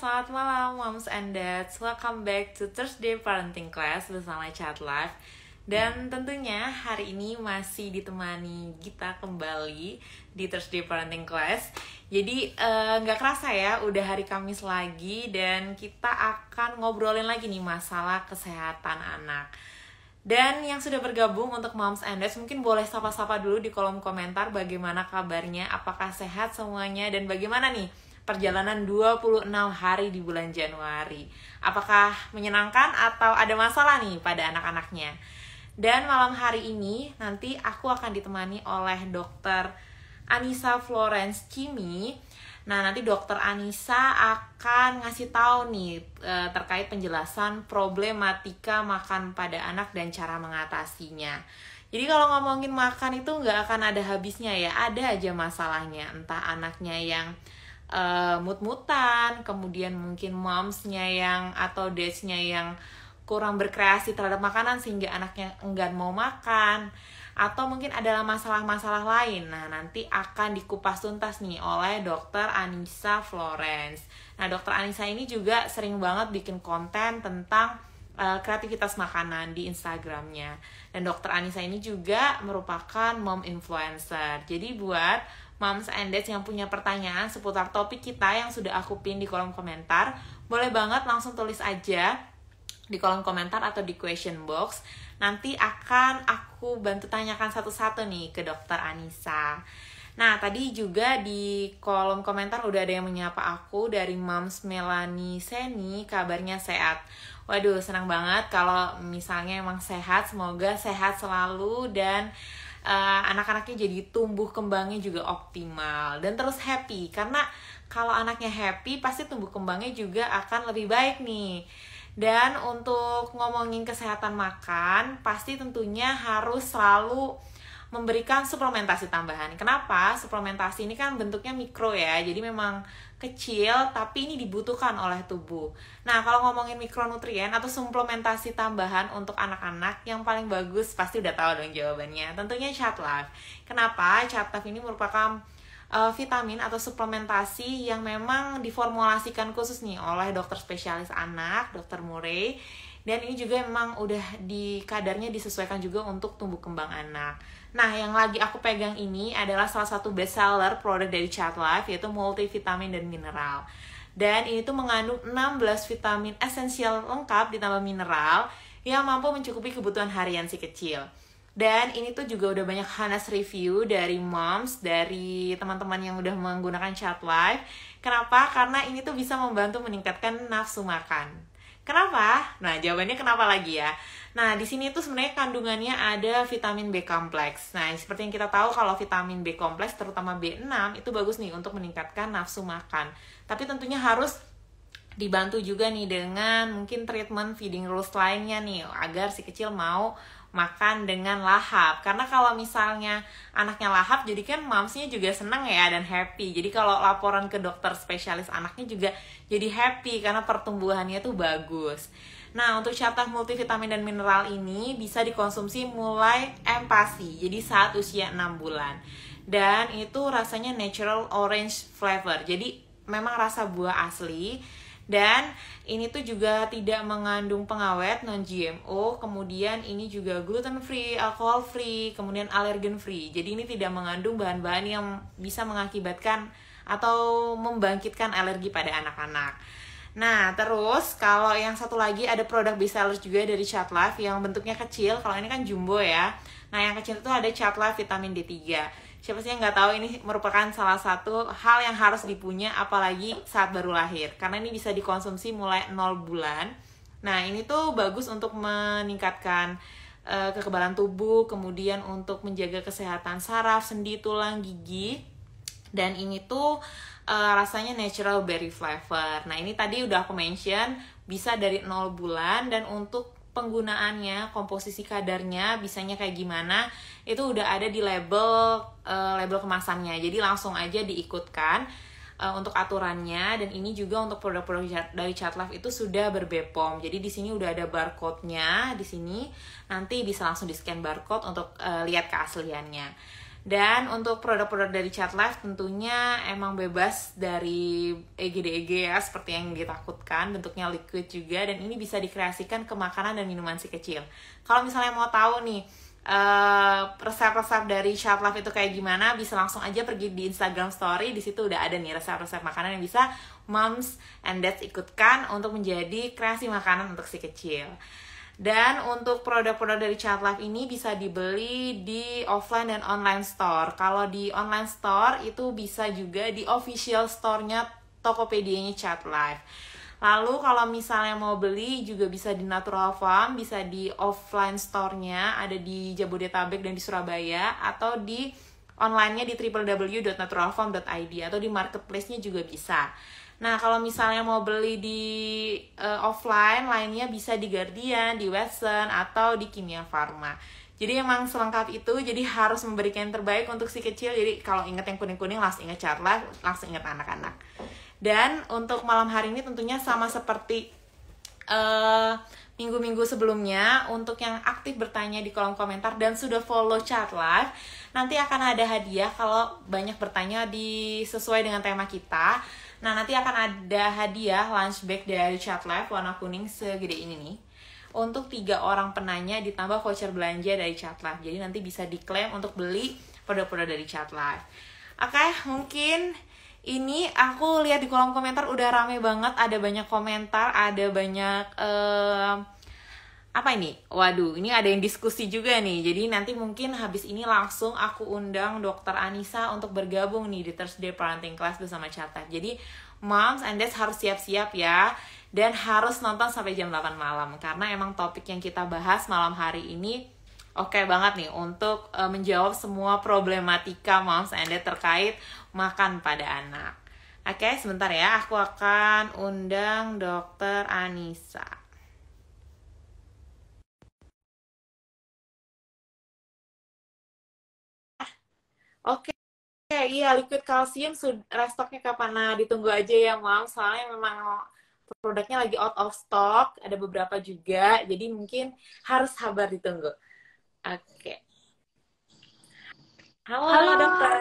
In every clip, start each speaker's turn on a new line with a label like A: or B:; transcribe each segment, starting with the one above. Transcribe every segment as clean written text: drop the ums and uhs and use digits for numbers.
A: selamat malam Moms and Dads. Welcome back to Thursday Parenting Class bersama Chat Life. Dan tentunya hari ini masih ditemani Gita kembali di Thursday Parenting Class. Jadi nggak kerasa ya, udah hari Kamis lagi dan kita akan ngobrolin lagi nih masalah kesehatan anak. Dan yang sudah bergabung untuk Moms and Dads mungkin boleh sapa-sapa dulu di kolom komentar bagaimana kabarnya, apakah sehat semuanya, dan bagaimana nih perjalanan 26 hari di bulan Januari. Apakah menyenangkan atau ada masalah nih pada anak-anaknya? Dan malam hari ini nanti aku akan ditemani oleh Dr. Anissa Florence Cimi. Nah, nanti Dr. Anissa akan ngasih tahu nih terkait penjelasan problematika makan pada anak dan cara mengatasinya. Jadi kalau ngomongin makan itu nggak akan ada habisnya ya, ada aja masalahnya. Entah anaknya yang mut-mutan, kemudian mungkin momsnya yang atau dadsnya yang kurang berkreasi terhadap makanan sehingga anaknya enggan mau makan, atau mungkin adalah masalah-masalah lain. Nah, nanti akan dikupas tuntas nih oleh Dr. Anissa Florence. Nah, Dr. Anissa ini juga sering banget bikin konten tentang kreativitas makanan di Instagramnya. Dan Dr. Anissa ini juga merupakan mom influencer. Jadi buat Moms and Dads yang punya pertanyaan seputar topik kita yang sudah aku pin di kolom komentar, boleh banget langsung tulis aja di kolom komentar atau di question box. Nanti akan aku bantu tanyakan satu-satu nih ke Dr. Anissa. Nah, tadi juga di kolom komentar udah ada yang menyapa aku dari Moms Melanie Seni, kabarnya sehat. Waduh, senang banget kalau misalnya emang sehat, semoga sehat selalu dan anak-anaknya jadi tumbuh kembangnya juga optimal dan terus happy, karena kalau anaknya happy pasti tumbuh kembangnya juga akan lebih baik nih. Dan untuk ngomongin kesehatan makan, pasti tentunya harus selalu memberikan suplementasi tambahan. Kenapa? Suplementasi ini kan bentuknya mikro ya, jadi memang kecil tapi ini dibutuhkan oleh tubuh. Nah, kalau ngomongin mikronutrien atau suplementasi tambahan untuk anak-anak yang paling bagus, pasti udah tahu dong jawabannya. Tentunya Chat Life. Kenapa? Chat Life ini merupakan vitamin atau suplementasi yang memang diformulasikan khusus nih oleh dokter spesialis anak, Dr. Murray. Dan ini juga memang udah kadarnya disesuaikan juga untuk tumbuh kembang anak. Nah, yang lagi aku pegang ini adalah salah satu best seller produk dari Chat Life, yaitu multivitamin dan mineral. Dan ini tuh mengandung 16 vitamin esensial lengkap ditambah mineral yang mampu mencukupi kebutuhan harian si kecil. Dan ini tuh juga udah banyak honest review dari moms, dari teman-teman yang udah menggunakan Chat Life. Kenapa? Karena ini tuh bisa membantu meningkatkan nafsu makan. Kenapa? Nah, jawabannya kenapa lagi ya? Nah, di sini tuh sebenarnya kandungannya ada vitamin B kompleks. Nah, seperti yang kita tahu kalau vitamin B kompleks terutama B6 itu bagus nih untuk meningkatkan nafsu makan. Tapi tentunya harus dibantu juga nih dengan mungkin treatment feeding rules lainnya nih agar si kecil mau makan dengan lahap. Karena kalau misalnya anaknya lahap, jadi kan momsnya juga senang ya dan happy. Jadi kalau laporan ke dokter spesialis anaknya juga jadi happy karena pertumbuhannya tuh bagus. Nah, untuk Chat Life multivitamin dan mineral ini bisa dikonsumsi mulai empasi, jadi saat usia 6 bulan. Dan itu rasanya natural orange flavor, jadi memang rasa buah asli. Dan ini tuh juga tidak mengandung pengawet, non-GMO, kemudian ini juga gluten free, alcohol free, kemudian allergen free. Jadi ini tidak mengandung bahan-bahan yang bisa mengakibatkan atau membangkitkan alergi pada anak-anak. Nah, terus kalau yang satu lagi ada produk best sellers juga dari Chat Life yang bentuknya kecil. Kalau ini kan jumbo ya. Nah, yang kecil itu ada Chat Life vitamin D3. Siapa sih yang nggak tahu ini merupakan salah satu hal yang harus dipunya apalagi saat baru lahir. Karena ini bisa dikonsumsi mulai 0 bulan. Nah, ini tuh bagus untuk meningkatkan kekebalan tubuh, kemudian untuk menjaga kesehatan saraf, sendi, tulang, gigi. Dan ini tuh rasanya natural berry flavor. Nah, ini tadi udah aku mention bisa dari 0 bulan, dan untuk penggunaannya, komposisi kadarnya, bisanya kayak gimana, itu udah ada di label kemasannya. Jadi langsung aja diikutkan untuk aturannya. Dan ini juga untuk produk-produk dari Chat Life itu sudah ber-BPOM. Jadi di sini udah ada barcode-nya di sini. Nanti bisa langsung di-scan barcode untuk lihat keasliannya. Dan untuk produk-produk dari Chat Life tentunya emang bebas dari EGD-EG ya, seperti yang ditakutkan, bentuknya liquid juga, dan ini bisa dikreasikan ke makanan dan minuman si kecil. Kalau misalnya mau tahu nih, resep-resep dari Chat Life itu kayak gimana, bisa langsung aja pergi di Instagram Story, di situ udah ada nih resep-resep makanan yang bisa moms and dads ikutkan untuk menjadi kreasi makanan untuk si kecil. Dan untuk produk-produk dari Chat Life ini bisa dibeli di offline dan online store. Kalau di online store itu bisa juga di official store-nya Tokopedia-nya Chat Life. Lalu kalau misalnya mau beli juga bisa di Natural Farm, bisa di offline store-nya, ada di Jabodetabek dan di Surabaya, atau di online-nya di www.naturalfarm.id, atau di marketplace-nya juga bisa. Nah, kalau misalnya mau beli di offline, lainnya bisa di Guardian, di Watson, atau di Kimia Farma. Jadi emang selengkap itu, jadi harus memberikan yang terbaik untuk si kecil. Jadi kalau ingat yang kuning-kuning, langsung ingat Chat Life, langsung ingat anak-anak. Dan untuk malam hari ini tentunya sama seperti minggu-minggu sebelumnya, untuk yang aktif bertanya di kolom komentar dan sudah follow Chat Life, nanti akan ada hadiah kalau banyak bertanya sesuai dengan tema kita. Nah, nanti akan ada hadiah lunch bag dari Chat Life warna kuning segede ini nih. Untuk 3 orang penanya ditambah voucher belanja dari Chat Life. Jadi nanti bisa diklaim untuk beli produk-produk dari Chat Life. Oke, mungkin ini aku lihat di kolom komentar udah rame banget. Ada banyak komentar, ada banyak apa ini? Waduh, ini ada yang diskusi juga nih. Jadi nanti mungkin habis ini langsung aku undang Dr. Anissa untuk bergabung nih di Thursday Parenting Class bersama Chat Life. Jadi moms and dads harus siap-siap ya. Dan harus nonton sampai jam 8 malam. Karena emang topik yang kita bahas malam hari ini oke banget nih untuk menjawab semua problematika moms and dads terkait makan pada anak. Oke, sebentar ya. Aku akan undang Dr. Anissa. Oke, iya liquid kalsium restoknya kapan? Nah, ditunggu aja ya, Mam. Soalnya memang produknya lagi out of stock, ada beberapa juga, jadi mungkin harus sabar ditunggu. Oke. Halo,
B: Halo,
A: dokter.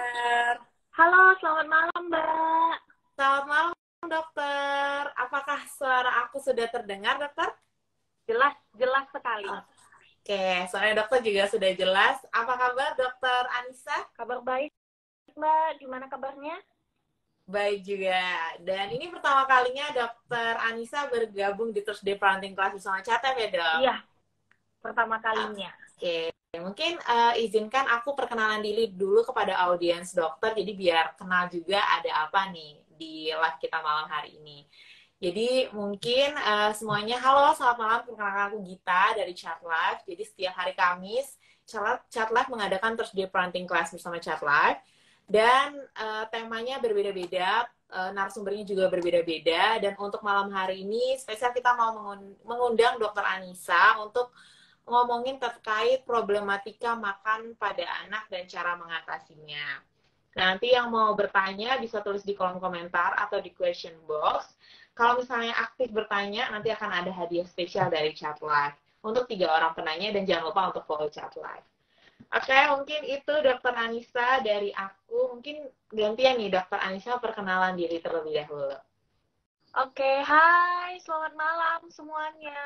B: halo, selamat malam, Mbak.
A: Selamat malam, dokter. Apakah suara aku sudah terdengar, dokter?
B: Jelas, jelas sekali.
A: Oke, suara dokter juga sudah jelas. Apa kabar, dokter Anissa?
B: Kabar baik, Mbak. Gimana kabarnya?
A: Baik juga. Dan ini pertama kalinya dokter Anissa bergabung di Thursday Parenting Class bersama Chat Life ya, dok?
B: Iya, pertama kalinya.
A: Oke, mungkin izinkan aku perkenalan diri dulu kepada audiens dokter, jadi biar kenal juga ada apa nih di live kita malam hari ini. Jadi mungkin semuanya, halo, selamat malam, perkenalkan aku Gita dari Chat Life. Jadi setiap hari Kamis, Chat Life mengadakan Thursday Parenting Class bersama Chat Life. Dan temanya berbeda-beda, narasumbernya juga berbeda-beda. Dan untuk malam hari ini, spesial kita mau mengundang Dr. Anissa untuk ngomongin terkait problematika makan pada anak dan cara mengatasinya. Nanti yang mau bertanya bisa tulis di kolom komentar atau di question box. Kalau misalnya aktif bertanya, nanti akan ada hadiah spesial dari Chat Life untuk 3 orang penanya, dan jangan lupa untuk follow Chat Life. Oke, mungkin itu Dr. Anissa dari aku. Mungkin gantian nih Dr. Anissa perkenalan diri terlebih dahulu.
B: Oke, hai, selamat malam semuanya.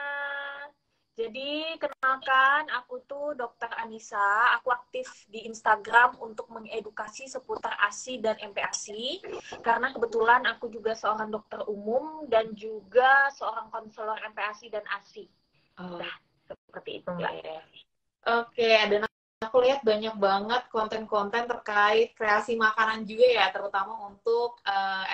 B: Jadi, kenalkan, aku tuh Dr. Anissa. Aku aktif di Instagram untuk mengedukasi seputar ASI dan MPASI. Karena kebetulan aku juga seorang dokter umum dan juga seorang konselor MPASI dan ASI. Nah, seperti itu, Mbak.
A: Oke, dan aku lihat banyak banget konten-konten terkait kreasi makanan juga ya, terutama untuk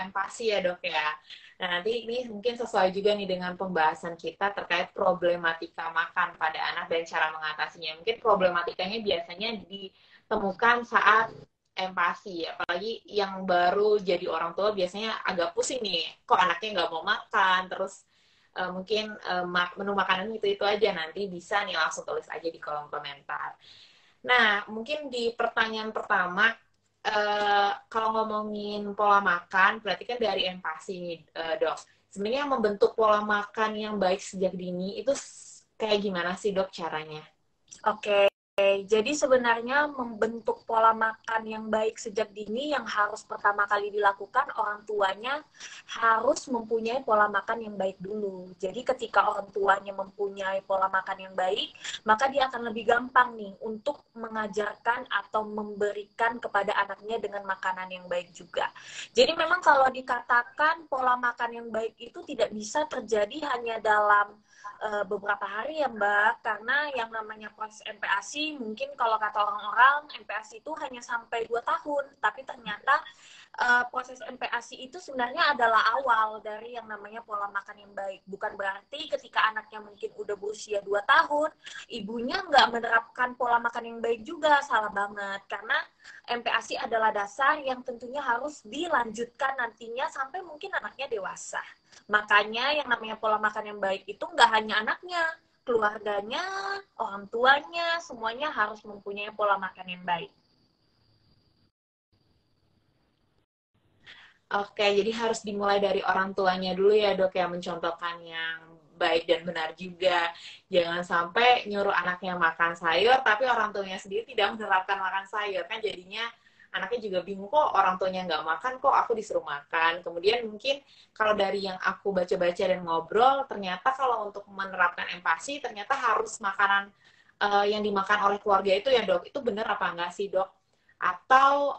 A: MPASI ya, dok ya. Nah, nanti ini mungkin sesuai juga nih dengan pembahasan kita terkait problematika makan pada anak dan cara mengatasinya. Mungkin problematikanya biasanya ditemukan saat empati, apalagi yang baru jadi orang tua biasanya agak pusing nih, kok anaknya nggak mau makan, terus mungkin menu makanan itu aja. Nanti bisa nih langsung tulis aja di kolom komentar. Nah, mungkin di pertanyaan pertama, kalau ngomongin pola makan, berarti kan dari empati nih, dok. Sebenarnya membentuk pola makan yang baik sejak dini itu kayak gimana sih, dok, caranya?
B: Oke, jadi sebenarnya membentuk pola makan yang baik sejak dini yang harus pertama kali dilakukan orang tuanya harus mempunyai pola makan yang baik dulu. Jadi ketika orang tuanya mempunyai pola makan yang baik, maka dia akan lebih gampang nih untuk mengajarkan atau memberikan kepada anaknya dengan makanan yang baik juga. Jadi memang kalau dikatakan pola makan yang baik itu tidak bisa terjadi hanya dalam beberapa hari ya Mbak, karena yang namanya proses MPASI mungkin kalau kata orang-orang MPASI itu hanya sampai 2 tahun, tapi ternyata proses MPASI itu sebenarnya adalah awal dari yang namanya pola makan yang baik. Bukan berarti ketika anaknya mungkin udah berusia 2 tahun, ibunya nggak menerapkan pola makan yang baik juga, salah banget. Karena MPASI adalah dasar yang tentunya harus dilanjutkan nantinya sampai mungkin anaknya dewasa. Makanya yang namanya pola makan yang baik itu nggak hanya anaknya, keluarganya, orang tuanya, semuanya harus mempunyai pola makan yang baik.
A: Oke, jadi harus dimulai dari orang tuanya dulu ya dok ya, mencontohkan yang baik dan benar juga. Jangan sampai nyuruh anaknya makan sayur, tapi orang tuanya sendiri tidak menerapkan makan sayur. Kan jadinya anaknya juga bingung, kok orang tuanya nggak makan, kok aku disuruh makan. Kemudian mungkin kalau dari yang aku baca-baca dan ngobrol, ternyata kalau untuk menerapkan empati, ternyata harus makanan yang dimakan oleh keluarga itu ya dok. Itu benar apa enggak sih dok? Atau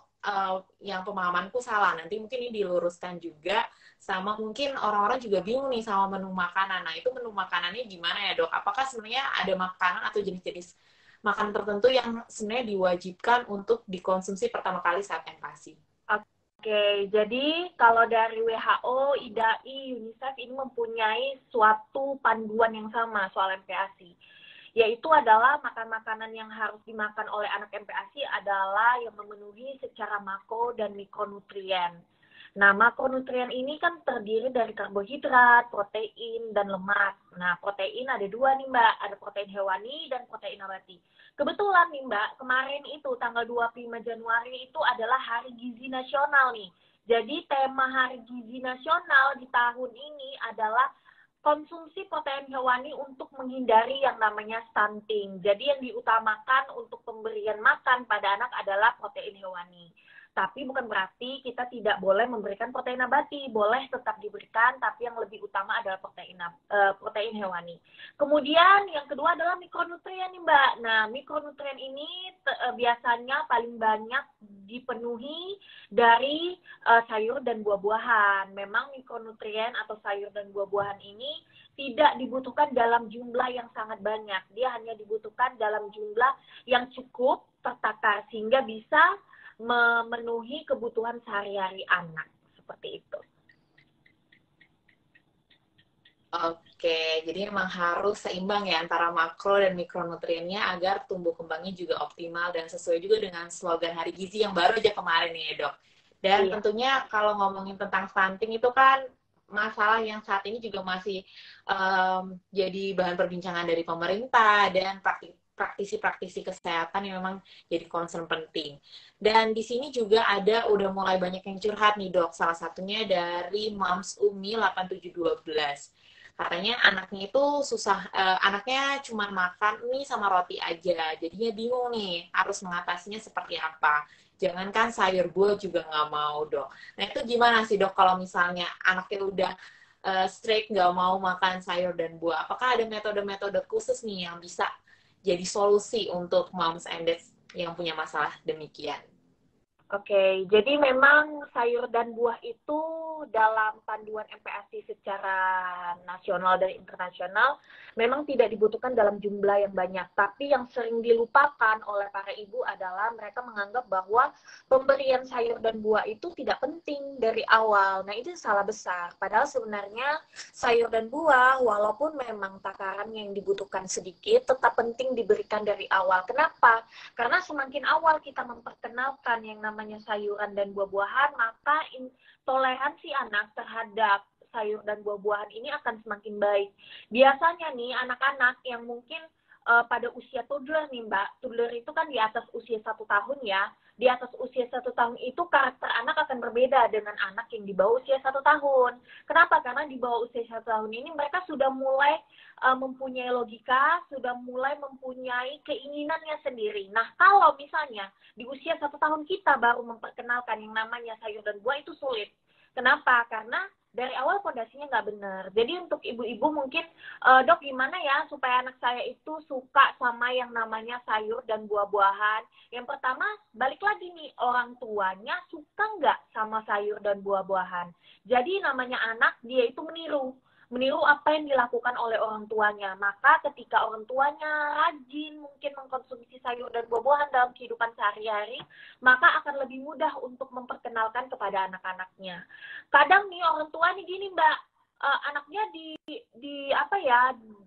A: yang pemahamanku salah, nanti mungkin ini diluruskan juga, sama mungkin orang-orang juga bingung nih sama menu makanan. Nah itu menu makanannya gimana ya dok? Apakah sebenarnya ada makanan atau jenis-jenis makanan tertentu yang sebenarnya diwajibkan untuk dikonsumsi pertama kali saat MPASI?
B: Oke, jadi kalau dari WHO, IDAI, UNICEF ini mempunyai suatu panduan yang sama soal MPASI, yaitu adalah makan-makanan yang harus dimakan oleh anak MPASI adalah yang memenuhi secara makro dan mikronutrien. Nah, makronutrien ini kan terdiri dari karbohidrat, protein, dan lemak. Nah, protein ada 2 nih Mbak, ada protein hewani dan protein nabati. Kebetulan nih Mbak, kemarin itu tanggal 25 Januari itu adalah Hari Gizi Nasional nih. Jadi tema Hari Gizi Nasional di tahun ini adalah konsumsi protein hewani untuk menghindari yang namanya stunting. Jadi yang diutamakan untuk pemberian makan pada anak adalah protein hewani. Tapi bukan berarti kita tidak boleh memberikan protein nabati, boleh tetap diberikan, tapi yang lebih utama adalah protein hewani. Kemudian yang kedua adalah mikronutrien nih Mbak. Nah, mikronutrien ini biasanya paling banyak dipenuhi dari sayur dan buah-buahan. Memang mikronutrien atau sayur dan buah-buahan ini tidak dibutuhkan dalam jumlah yang sangat banyak. Dia hanya dibutuhkan dalam jumlah yang cukup tertakar sehingga bisa memenuhi kebutuhan sehari-hari anak. Seperti itu.
A: Oke, jadi memang harus seimbang ya antara makro dan mikronutriennya agar tumbuh kembangnya juga optimal dan sesuai juga dengan slogan Hari Gizi yang baru aja kemarin nih ya dok. Dan tentunya kalau ngomongin tentang stunting itu kan masalah yang saat ini juga masih jadi bahan perbincangan dari pemerintah dan praktisi-praktisi kesehatan yang memang jadi concern penting. Dan di sini juga udah mulai banyak yang curhat nih dok, salah satunya dari Moms Umi 8712. Katanya anaknya itu susah, anaknya cuma makan mie sama roti aja, jadinya bingung nih harus mengatasinya seperti apa. Jangankan sayur buah juga nggak mau dok. Nah itu gimana sih dok kalau misalnya anaknya udah strict nggak mau makan sayur dan buah? Apakah ada metode-metode khusus nih yang bisa jadi solusi untuk moms and dads yang punya masalah demikian?
B: Oke, jadi memang sayur dan buah itu dalam panduan MPASI secara nasional dan internasional memang tidak dibutuhkan dalam jumlah yang banyak. Tapi yang sering dilupakan oleh para ibu adalah mereka menganggap bahwa pemberian sayur dan buah itu tidak penting dari awal. Nah, itu salah besar. Padahal sebenarnya sayur dan buah walaupun memang takarannya yang dibutuhkan sedikit, tetap penting diberikan dari awal. Kenapa? Karena semakin awal kita memperkenalkan yang namanya sayuran dan buah-buahan, maka toleransi anak terhadap sayur dan buah-buahan ini akan semakin baik. Biasanya nih anak-anak yang mungkin pada usia toddler nih Mbak, toddler itu kan di atas usia 1 tahun ya, di atas usia 1 tahun itu karakter anak akan berbeda dengan anak yang di bawah usia 1 tahun. Kenapa? Karena di bawah usia 1 tahun ini mereka sudah mulai mempunyai logika, sudah mulai mempunyai keinginannya sendiri. Nah, kalau misalnya di usia 1 tahun kita baru memperkenalkan yang namanya sayur dan buah, itu sulit. Kenapa? Karena dari awal fondasinya nggak benar. Jadi untuk ibu-ibu mungkin, dok gimana ya supaya anak saya itu suka sama yang namanya sayur dan buah-buahan. Yang pertama, balik lagi nih, orang tuanya suka nggak sama sayur dan buah-buahan. Jadi namanya anak, dia itu meniru apa yang dilakukan oleh orang tuanya. Maka ketika orang tuanya rajin mungkin mengkonsumsi sayur dan buah-buahan dalam kehidupan sehari-hari, maka akan lebih mudah untuk memperkenalkan kepada anak-anaknya. Kadang nih orang tua nih gini Mbak, anaknya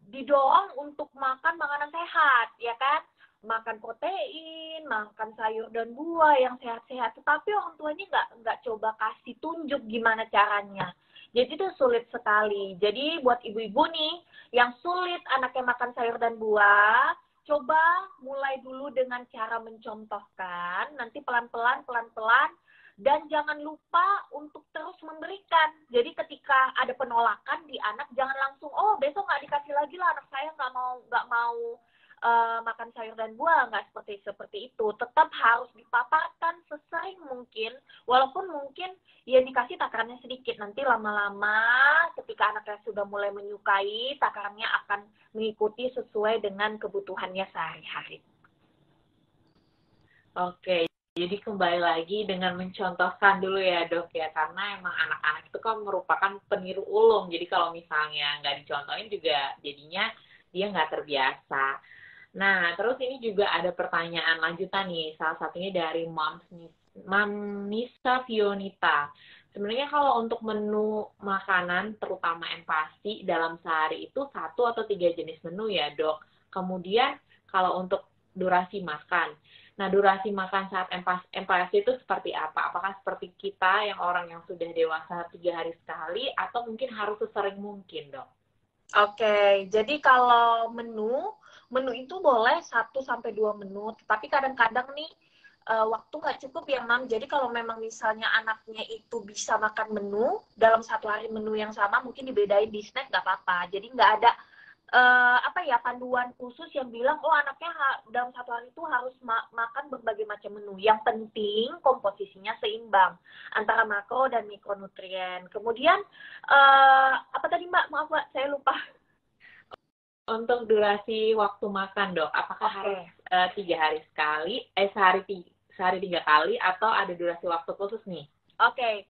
B: didorong untuk makan makanan sehat, ya kan? Makan protein, makan sayur dan buah yang sehat-sehat, tetapi orang tuanya nggak coba kasih tunjuk gimana caranya. Jadi itu sulit sekali. Jadi buat ibu-ibu nih yang sulit anaknya makan sayur dan buah, coba mulai dulu dengan cara mencontohkan, nanti pelan-pelan, dan jangan lupa untuk terus memberikan. Jadi ketika ada penolakan di anak, jangan langsung, oh besok nggak dikasih lagi lah, anak saya nggak mau makan sayur dan buah, nggak seperti itu. Tetap harus dipaparkan sesering mungkin, walaupun mungkin ya dikasih takarannya sedikit. Nanti lama-lama ketika anaknya sudah mulai menyukai, takarannya akan mengikuti sesuai dengan kebutuhannya sehari-hari.
A: Oke, jadi kembali lagi dengan mencontohkan dulu ya dok ya, karena emang anak-anak itu kan merupakan peniru ulung. Jadi kalau misalnya nggak dicontohin juga jadinya dia nggak terbiasa. Nah, terus ini juga ada pertanyaan lanjutan nih, salah satunya dari Mam Nisa Fionita. Sebenarnya kalau untuk menu makanan, terutama empasi, dalam sehari itu 1 atau 3 jenis menu ya dok. Kemudian kalau untuk durasi makan. Nah, durasi makan saat empasi itu seperti apa? Apakah seperti kita yang orang yang sudah dewasa 3 hari sekali, atau mungkin harus sesering mungkin dok?
B: Oke, jadi kalau menu itu boleh 1 sampai 2 menu, tapi kadang-kadang nih waktu nggak cukup ya Mam. Jadi kalau memang misalnya anaknya itu bisa makan menu dalam 1 hari menu yang sama, mungkin dibedain di snack nggak apa-apa. Jadi nggak ada panduan khusus yang bilang oh anaknya dalam 1 hari itu harus makan berbagai macam menu. Yang penting komposisinya seimbang antara makro dan mikronutrien. Kemudian apa tadi Mbak? Maaf Mbak, saya lupa.
A: Untuk durasi waktu makan dok, apakah harus 3 hari sekali, sehari 3 kali, atau ada durasi waktu khusus nih?
B: Oke.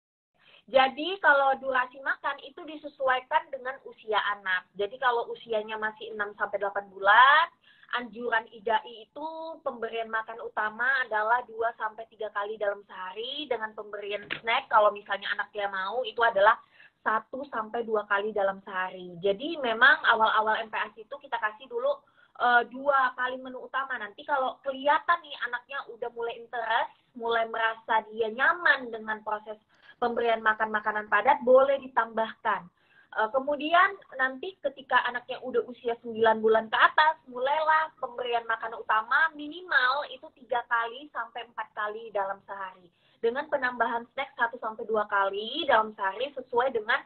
B: Jadi kalau durasi makan itu disesuaikan dengan usia anak. Jadi kalau usianya masih 6 sampai 8 bulan, anjuran IDAI itu pemberian makan utama adalah 2 sampai 3 kali dalam sehari, dengan pemberian snack kalau misalnya anaknya mau itu adalah 1 sampai 2 kali dalam sehari. Jadi memang awal-awal MPAS itu kita kasih dulu 2 kali menu utama. Nanti kalau kelihatan nih anaknya udah mulai interest, mulai merasa dia nyaman dengan proses pemberian makan makanan padat, boleh ditambahkan. Kemudian nanti ketika anaknya udah usia 9 bulan ke atas, mulailah pemberian makanan utama minimal itu 3 kali sampai 4 kali dalam sehari. Dengan penambahan snack 1 sampai 2 kali dalam sehari sesuai dengan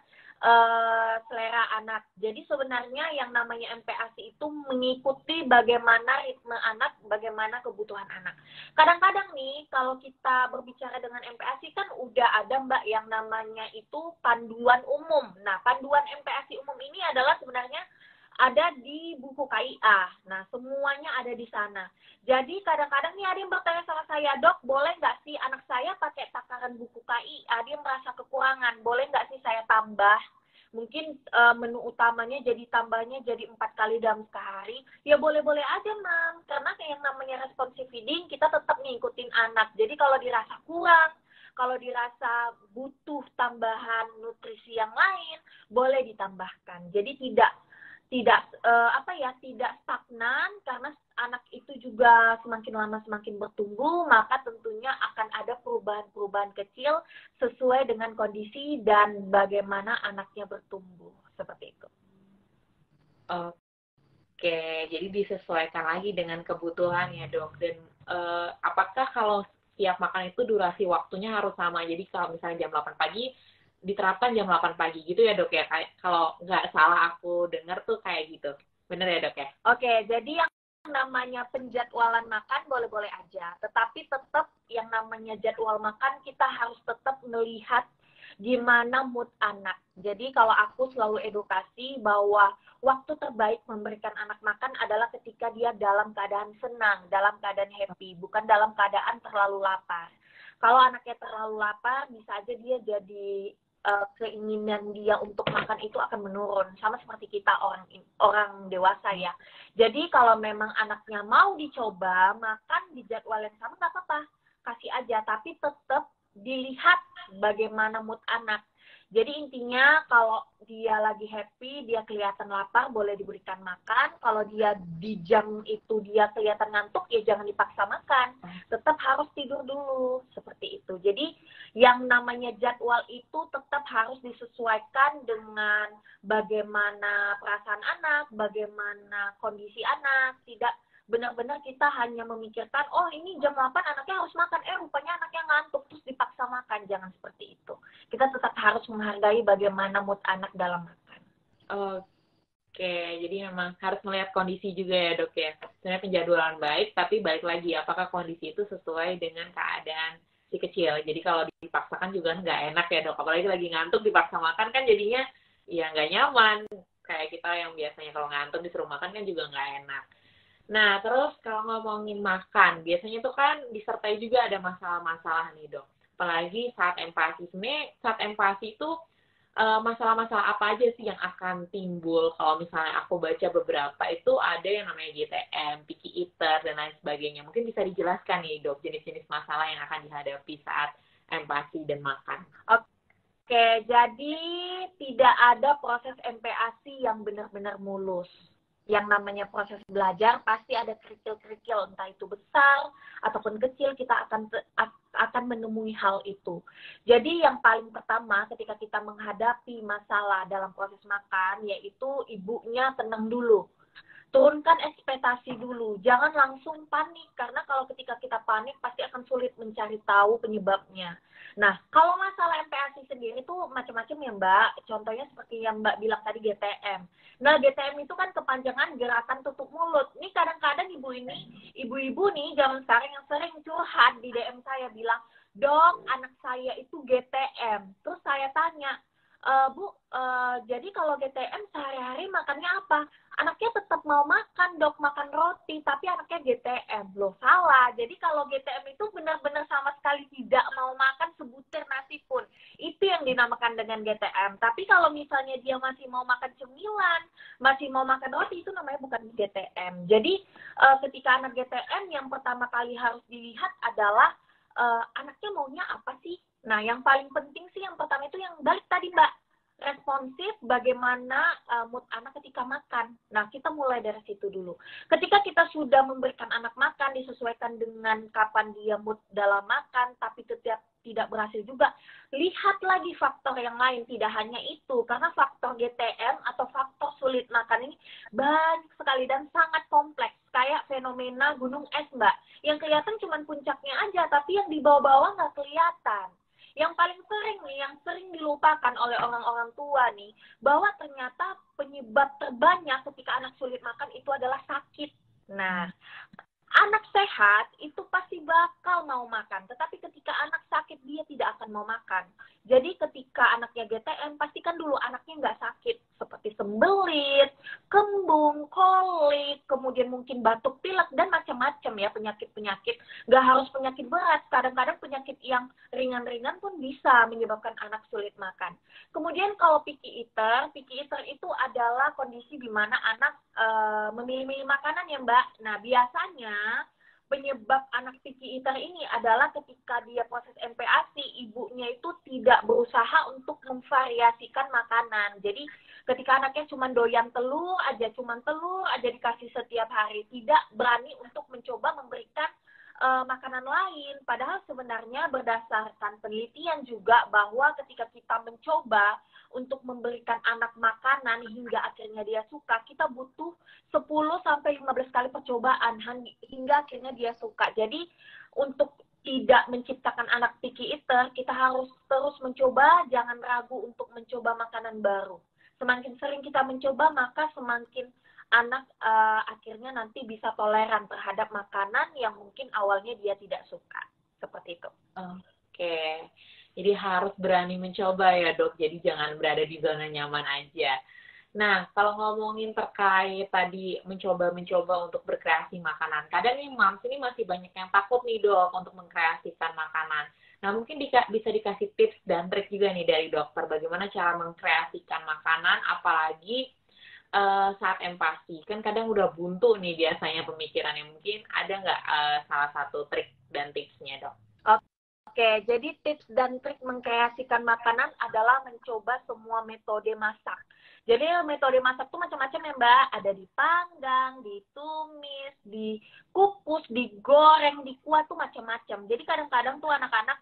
B: selera anak. Jadi sebenarnya yang namanya MPASI itu mengikuti bagaimana ritme anak, bagaimana kebutuhan anak. Kadang-kadang nih kalau kita berbicara dengan MPASI kan udah ada Mbak yang namanya itu panduan umum. Nah, panduan MPASI umum ini adalah sebenarnya ada di buku KIA. Nah, semuanya ada di sana. Jadi kadang-kadang nih ada yang bertanya sama saya, dok, boleh nggak sih anak saya pakai takaran buku KIA? Dia merasa kekurangan, boleh nggak sih saya tambah? Mungkin menu utamanya jadi tambahnya jadi 4 kali dalam sehari. Ya boleh-boleh aja, Mam. Karena yang namanya responsive feeding, kita tetap ngikutin anak. Jadi kalau dirasa kurang, kalau dirasa butuh tambahan nutrisi yang lain, boleh ditambahkan. Jadi tidak stagnan, karena anak itu juga semakin lama semakin bertumbuh, maka tentunya akan ada perubahan-perubahan kecil sesuai dengan kondisi dan bagaimana anaknya bertumbuh, seperti itu.
A: Oke, jadi disesuaikan lagi dengan kebutuhan ya dok. Dan apakah kalau setiap makan itu durasi waktunya harus sama. Jadi kalau misalnya jam 8 pagi, diterapkan jam 8 pagi gitu ya dok ya. Kayak kalau nggak salah aku dengar tuh kayak gitu. Bener ya dok ya?
B: Oke, jadi yang namanya penjadwalan makan boleh-boleh aja. Tetapi tetap yang namanya jadwal makan kita harus tetap melihat gimana mood anak. Jadi kalau aku selalu edukasi bahwa waktu terbaik memberikan anak makan adalah ketika dia dalam keadaan senang, dalam keadaan happy, bukan dalam keadaan terlalu lapar. Kalau anaknya terlalu lapar, bisa aja dia jadi keinginan dia untuk makan itu akan menurun, sama seperti kita orang dewasa ya. Jadi kalau memang anaknya mau dicoba makan di jadwal yang sama nggak apa-apa, kasih aja, tapi tetap dilihat bagaimana mood anak. Jadi intinya kalau dia lagi happy, dia kelihatan lapar, boleh diberikan makan. Kalau dia di jam itu dia kelihatan ngantuk, ya jangan dipaksa makan. Tetap harus tidur dulu, seperti itu. Jadi yang namanya jadwal itu tetap harus disesuaikan dengan bagaimana perasaan anak, bagaimana kondisi anak. Tidak benar-benar kita hanya memikirkan, oh ini jam 8 anaknya harus makan, rupanya anaknya ngantuk, terus dipaksa makan. Jangan seperti itu. Kita tetap harus menghargai bagaimana mood anak dalam makan.
A: Oke, jadi memang harus melihat kondisi juga ya dok ya. Sebenarnya penjadwalan baik, tapi balik lagi apakah kondisi itu sesuai dengan keadaan si kecil. Jadi kalau dipaksakan juga nggak enak ya dok. Apalagi lagi ngantuk dipaksa makan kan jadinya ya nggak nyaman. Kayak kita yang biasanya kalau ngantuk disuruh makan kan juga nggak enak. Nah, terus kalau ngomongin makan, biasanya tuh kan disertai juga ada masalah-masalah nih dok. Apalagi saat empati. Sebenarnya saat empati itu masalah-masalah apa aja sih yang akan timbul kalau misalnya aku baca beberapa itu ada yang namanya GTM, picky eater, dan lain sebagainya. Mungkin bisa dijelaskan nih dok jenis-jenis masalah yang akan dihadapi saat empati dan makan.
B: Oke, jadi tidak ada proses MPASI yang benar-benar mulus. Yang namanya proses belajar pasti ada kerikil-kerikil, entah itu besar ataupun kecil, kita akan menemui hal itu. Jadi yang paling pertama ketika kita menghadapi masalah dalam proses makan, yaitu ibunya tenang dulu. Turunkan ekspektasi dulu, jangan langsung panik, karena kalau ketika kita panik pasti akan sulit mencari tahu penyebabnya. Nah, kalau masalah MPASI sendiri itu macam-macam ya Mbak, contohnya seperti yang Mbak bilang tadi GTM. Nah, GTM itu kan kepanjangan gerakan tutup mulut. Ini kadang-kadang ibu-ibu nih zaman sekarang yang sering curhat di DM saya bilang, dok, anak saya itu GTM. Terus saya tanya, Bu, jadi kalau GTM sehari-hari makannya apa? Anaknya tetap mau makan, dok, makan roti, tapi anaknya GTM. Loh, salah. Jadi kalau GTM itu benar-benar sama sekali tidak mau makan sebutir nasi pun. Itu yang dinamakan dengan GTM. Tapi kalau misalnya dia masih mau makan cemilan, masih mau makan roti, itu namanya bukan GTM. Jadi ketika anak GTM, yang pertama kali harus dilihat adalah anaknya maunya apa sih? Nah, yang paling penting sih yang pertama itu yang balik tadi Mbak, responsif bagaimana mood anak ketika makan. Nah, kita mulai dari situ dulu. Ketika kita sudah memberikan anak makan, disesuaikan dengan kapan dia mood dalam makan, tapi tidak berhasil juga, lihat lagi faktor yang lain, tidak hanya itu. Karena faktor GTM atau faktor sulit makan ini banyak sekali dan sangat kompleks. Kayak fenomena gunung es, Mbak. Yang kelihatan cuma puncaknya aja, tapi yang di bawah-bawah nggak kelihatan. Yang paling sering nih, yang sering dilupakan oleh orang-orang tua nih, bahwa ternyata penyebab terbanyak ketika anak sulit makan itu adalah sakit. Nah, anak sehat itu pasti bakal mau makan, tetapi ketika anak sakit dia tidak akan mau makan. Jadi ketika anaknya GTM, pastikan dulu anaknya nggak sakit, seperti sembelit, kembung, kolik, kemudian mungkin batuk pilek, dan macam-macam ya penyakit-penyakit. Nggak harus penyakit berat, kadang-kadang penyakit yang ringan-ringan pun bisa menyebabkan anak sulit makan. Kemudian kalau picky eater itu adalah kondisi di mana anak memilih-milih makanan ya Mbak. Nah biasanya penyebab anak picky eater ini adalah ketika dia proses MPASI, ibunya itu tidak berusaha untuk memvariasikan makanan. Jadi ketika anaknya cuma doyan telur aja dikasih setiap hari, tidak berani untuk mencoba memberikan makanan lain. Padahal sebenarnya berdasarkan penelitian juga bahwa ketika kita mencoba untuk memberikan anak makanan hingga akhirnya dia suka, kita butuh 10-15 kali percobaan hingga akhirnya dia suka. Jadi untuk tidak menciptakan anak picky eater, kita harus terus mencoba, jangan ragu untuk mencoba makanan baru. Semakin sering kita mencoba, maka semakin anak akhirnya nanti bisa toleran terhadap makanan yang mungkin awalnya dia tidak suka. Seperti itu.
A: Oke. Jadi harus berani mencoba ya, Dok. Jadi jangan berada di zona nyaman aja. Nah, kalau ngomongin terkait tadi mencoba-mencoba untuk berkreasi makanan, kadang nih Mams ini masih banyak yang takut nih Dok untuk mengkreasikan makanan. Nah, mungkin bisa dikasih tips dan trik juga nih dari dokter, bagaimana cara mengkreasikan makanan, apalagi saat empati. Kan kadang udah buntu nih biasanya pemikirannya. Mungkin ada nggak salah satu trik dan tipsnya, Dok?
B: Oke, jadi tips dan trik mengkreasikan makanan adalah mencoba semua metode masak. Jadi metode masak tuh macam-macam ya Mbak. Ada dipanggang, ditumis, dikukus, digoreng, dikuah tuh macam-macam. Jadi kadang-kadang tuh anak-anak,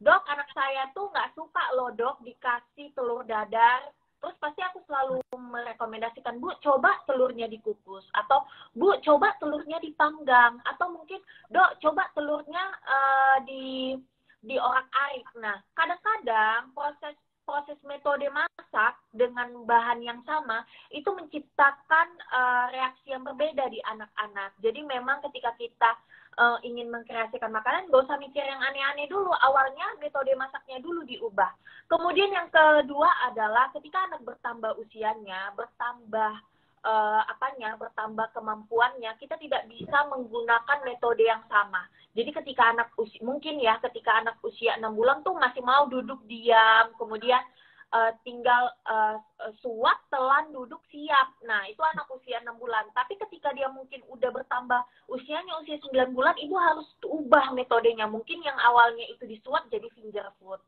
B: Dok, anak saya tuh nggak suka loh Dok dikasih telur dadar. Terus pasti aku selalu merekomendasikan, Bu, coba telurnya dikukus. Atau, Bu, coba telurnya dipanggang. Atau mungkin, Dok, coba telurnya diorak-arik. Nah, kadang-kadang proses metode masak dengan bahan yang sama itu menciptakan reaksi yang berbeda di anak-anak. Jadi memang ketika kita ingin mengkreasikan makanan, gak usah mikir yang aneh-aneh dulu. Awalnya metode masaknya dulu diubah. Kemudian yang kedua adalah ketika anak bertambah usianya, bertambah bertambah kemampuannya, kita tidak bisa menggunakan metode yang sama. Jadi ketika anak usia 6 bulan tuh masih mau duduk diam, kemudian tinggal suap, telan, duduk, siap. Nah, itu anak usia 6 bulan. Tapi ketika dia mungkin udah bertambah usianya usia 9 bulan, ibu harus ubah metodenya. Mungkin yang awalnya itu disuap jadi finger food.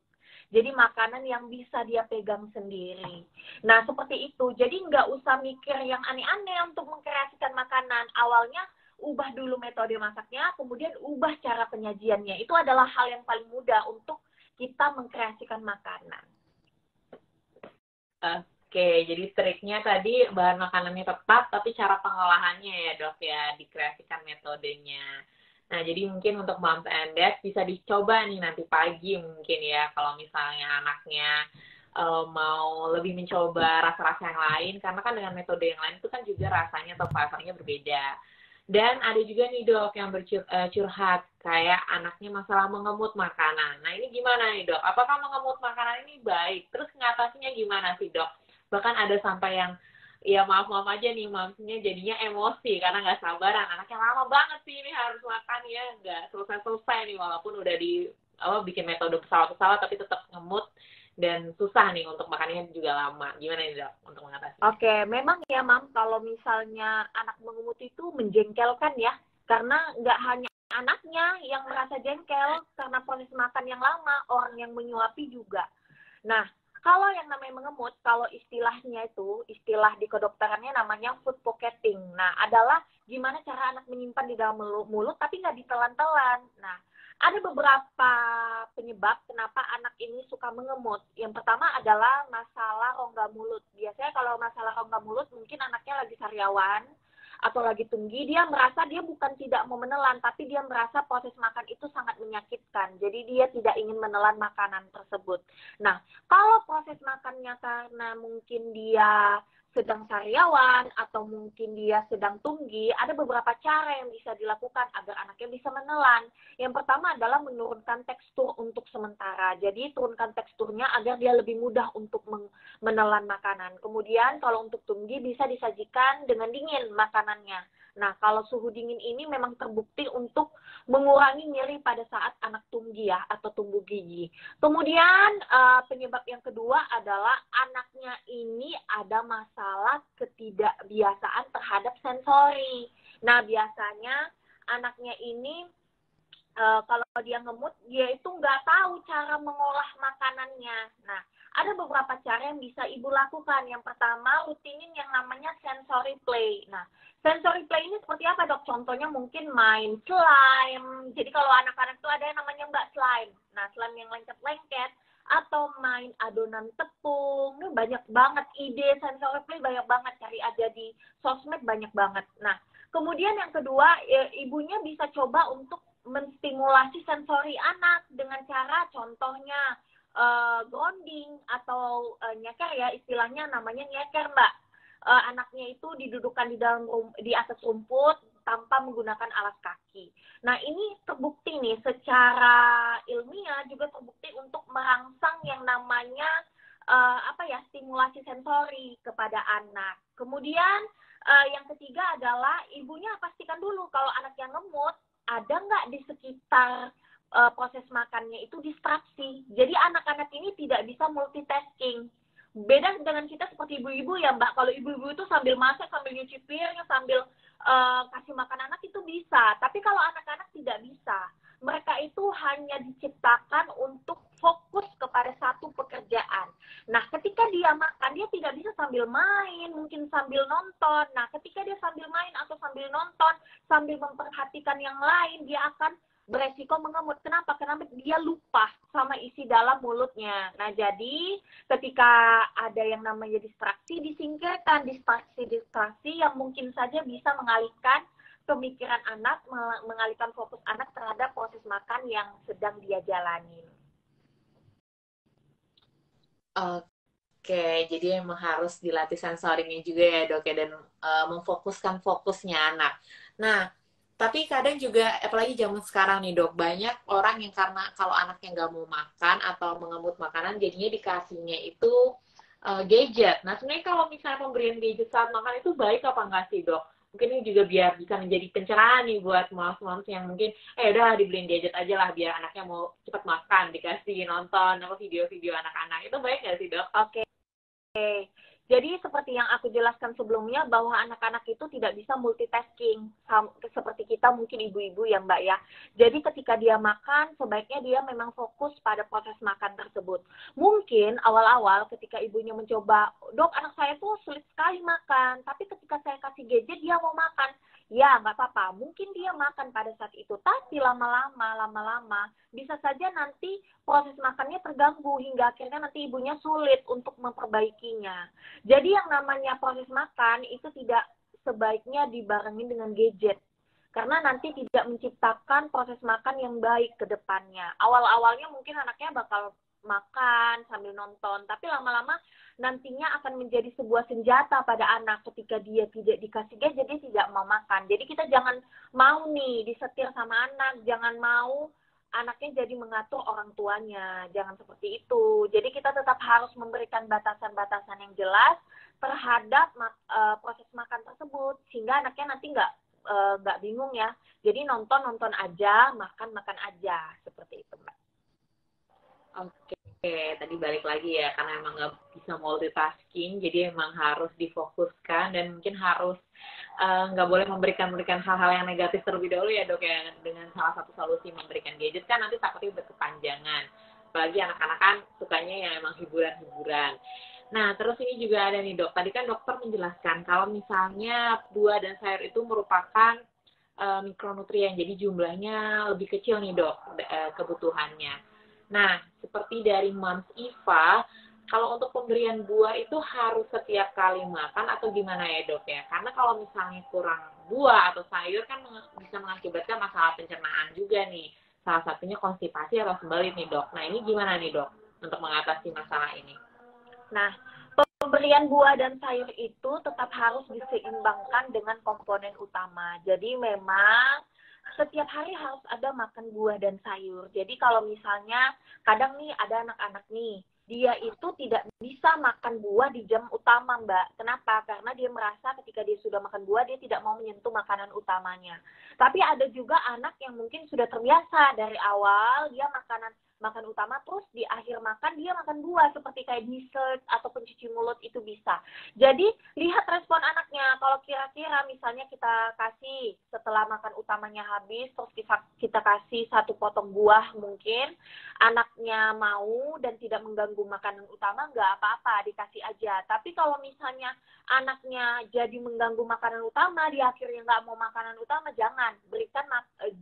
B: Jadi makanan yang bisa dia pegang sendiri. Nah, seperti itu. Jadi nggak usah mikir yang aneh-aneh untuk mengkreasikan makanan. Awalnya ubah dulu metode masaknya, kemudian ubah cara penyajiannya. Itu adalah hal yang paling mudah untuk kita mengkreasikan makanan.
A: Oke, jadi triknya tadi bahan makanannya tepat, tapi cara pengolahannya ya Dok ya, dikreasikan metodenya. Nah, jadi mungkin untuk moms and dad bisa dicoba nih nanti pagi mungkin ya, kalau misalnya anaknya mau lebih mencoba rasa-rasa yang lain, karena kan dengan metode yang lain itu kan juga rasanya atau flavornya berbeda. Dan ada juga nih Dok yang curhat, kayak anaknya masalah mengemut makanan. Nah, ini gimana nih Dok? Apakah mengemut makanan ini baik? Terus ngatasinya gimana sih Dok? Bahkan ada sampai yang ya maaf aja nih mamsnya jadinya emosi karena nggak sabaran, anaknya lama banget sih ini harus makan ya, nggak selesai nih walaupun udah bikin metode pesawat tapi tetap ngemut dan susah nih untuk makannya juga lama. Gimana nih Dok untuk mengatasi?
B: Oke, memang ya Mam, kalau misalnya anak mengemut itu menjengkelkan ya, karena nggak hanya anaknya yang merasa jengkel karena proses makan yang lama, orang yang menyuapi juga. Nah, kalau yang namanya mengemut, kalau istilahnya itu, istilah di kedokterannya namanya food pocketing. Nah, adalah gimana cara anak menyimpan di dalam mulut tapi nggak ditelan-telan. Nah, ada beberapa penyebab kenapa anak ini suka mengemut. Yang pertama adalah masalah rongga mulut. Biasanya kalau masalah rongga mulut mungkin anaknya lagi sariawan atau lagi tinggi, dia merasa dia bukan tidak mau menelan, tapi dia merasa proses makan itu sangat menyakitkan. Jadi dia tidak ingin menelan makanan tersebut. Nah, kalau proses makannya karena mungkin dia sedang sariawan atau mungkin dia sedang tunggi, ada beberapa cara yang bisa dilakukan agar anaknya bisa menelan. Yang pertama adalah menurunkan tekstur untuk sementara. Jadi turunkan teksturnya agar dia lebih mudah untuk menelan makanan. Kemudian kalau untuk tunggi bisa disajikan dengan dingin makanannya. Nah, kalau suhu dingin ini memang terbukti untuk mengurangi nyeri pada saat anak tunggi ya, atau tumbuh gigi. Kemudian penyebab yang kedua adalah anaknya ini ada masalah ketidakbiasaan terhadap sensori. Nah, biasanya anaknya ini kalau dia ngemut, dia itu nggak tahu cara mengolah makanannya. Nah, ada beberapa cara yang bisa ibu lakukan. Yang pertama, rutinin yang namanya sensory play. Nah, sensory play ini seperti apa Dok? Contohnya mungkin main slime. Jadi kalau anak-anak itu ada yang namanya mbak slime. Nah, slime yang lengket-lengket. Atau main adonan tepung. Ini banyak banget ide sensory play, banyak banget. Cari aja di sosmed, banyak banget. Nah, kemudian yang kedua, ibunya bisa coba untuk menstimulasi sensori anak dengan cara contohnya grounding atau nyeker ya, istilahnya namanya nyeker Mbak. Anaknya itu didudukkan di atas rumput tanpa menggunakan alas kaki. Nah ini terbukti nih secara ilmiah juga terbukti untuk merangsang yang namanya stimulasi sensori kepada anak. Kemudian yang ketiga adalah ibunya pastikan dulu kalau anak yang ngemut ada nggak di sekitar proses makannya itu distraksi. Jadi anak-anak ini tidak bisa multitasking. Beda dengan kita seperti ibu-ibu ya Mbak. Kalau ibu-ibu itu sambil masak, sambil nyuci piring, sambil kasih makan anak itu bisa. Tapi kalau anak-anak tidak bisa. Mereka itu hanya diciptakan untuk fokus kepada satu pekerjaan. Nah, ketika dia makan, dia tidak bisa sambil main, mungkin sambil nonton. Nah, ketika dia sambil main atau sambil nonton, sambil memperhatikan yang lain, dia akan beresiko mengemut. Kenapa? Karena dia lupa sama isi dalam mulutnya. Nah, jadi ketika ada yang namanya distraksi, disingkirkan distraksi yang mungkin saja bisa mengalihkan pemikiran anak, mengalihkan fokus anak terhadap proses makan yang sedang dia jalani.
A: Oke, jadi emang harus dilatih sensorinya juga ya dok ya, dan memfokuskan fokusnya anak. Nah, tapi kadang juga, apalagi zaman sekarang nih dok, banyak orang yang karena kalau anaknya nggak mau makan atau mengemut makanan, jadinya dikasihnya itu gadget. Nah, sebenarnya kalau misalnya pemberian gadget saat makan itu baik apa enggak sih dok? Mungkin ini juga biar bisa menjadi pencerahan nih buat moms-moms yang mungkin, udah dibeliin gadget aja lah biar anaknya mau cepat makan, dikasih nonton apa video-video anak-anak. Itu baik nggak sih dok?
B: Oke. Jadi seperti yang aku jelaskan sebelumnya bahwa anak-anak itu tidak bisa multitasking seperti kita mungkin ibu-ibu ya Mbak ya. Jadi ketika dia makan sebaiknya dia memang fokus pada proses makan tersebut. Mungkin awal-awal ketika ibunya mencoba, dok anak saya tuh sulit sekali makan, tapi ketika saya kasih gadget dia mau makan. Ya nggak apa-apa, mungkin dia makan pada saat itu, tapi lama-lama bisa saja nanti proses makannya terganggu hingga akhirnya nanti ibunya sulit untuk memperbaikinya. Jadi yang namanya proses makan itu tidak sebaiknya dibarengin dengan gadget. Karena nanti tidak menciptakan proses makan yang baik ke depannya. Awal-awalnya mungkin anaknya bakal makan sambil nonton, tapi lama-lama nantinya akan menjadi sebuah senjata pada anak ketika dia tidak dikasih gadget, dia tidak mau makan. Jadi kita jangan mau nih disetir sama anak, jangan mau anaknya jadi mengatur orang tuanya, jangan seperti itu. Jadi kita tetap harus memberikan batasan-batasan yang jelas terhadap proses makan tersebut, sehingga anaknya nanti nggak bingung ya. Jadi nonton aja, makan aja, seperti itu Mbak.
A: Oke, tadi balik lagi ya, karena emang nggak bisa multitasking, jadi emang harus difokuskan dan mungkin harus nggak boleh memberikan hal-hal yang negatif terlebih dahulu ya dok ya. Dengan salah satu solusi memberikan gadget kan nanti takutnya berkepanjangan. Apalagi anak-anak kan sukanya yang emang hiburan-hiburan. Nah, terus ini juga ada nih dok, tadi kan dokter menjelaskan kalau misalnya buah dan sayur itu merupakan mikronutrien, jadi jumlahnya lebih kecil nih dok kebutuhannya. Nah, seperti dari Moms Iva, kalau untuk pemberian buah itu harus setiap kali makan atau gimana ya dok ya? Karena kalau misalnya kurang buah atau sayur kan bisa mengakibatkan masalah pencernaan juga nih. Salah satunya konstipasi atau sembelit nih dok. Nah ini gimana nih dok untuk mengatasi masalah ini?
B: Nah, pemberian buah dan sayur itu tetap harus diseimbangkan dengan komponen utama. Jadi memang setiap hari harus ada makan buah dan sayur. Jadi kalau misalnya kadang nih ada anak-anak nih, dia itu tidak bisa makan buah di jam utama Mbak. Kenapa? Karena dia merasa ketika dia sudah makan buah, dia tidak mau menyentuh makanan utamanya. Tapi ada juga anak yang mungkin sudah terbiasa dari awal, dia makan utama, terus di akhir makan dia makan buah seperti kayak dessert atau pencuci mulut itu bisa. Jadi lihat respon anaknya. Kalau kira-kira misalnya kita kasih setelah makan utamanya habis, terus kita kasih satu potong buah mungkin, anaknya mau dan tidak mengganggu makanan utama, nggak apa-apa, dikasih aja. Tapi kalau misalnya anaknya jadi mengganggu makanan utama, di akhirnya nggak mau makanan utama, jangan.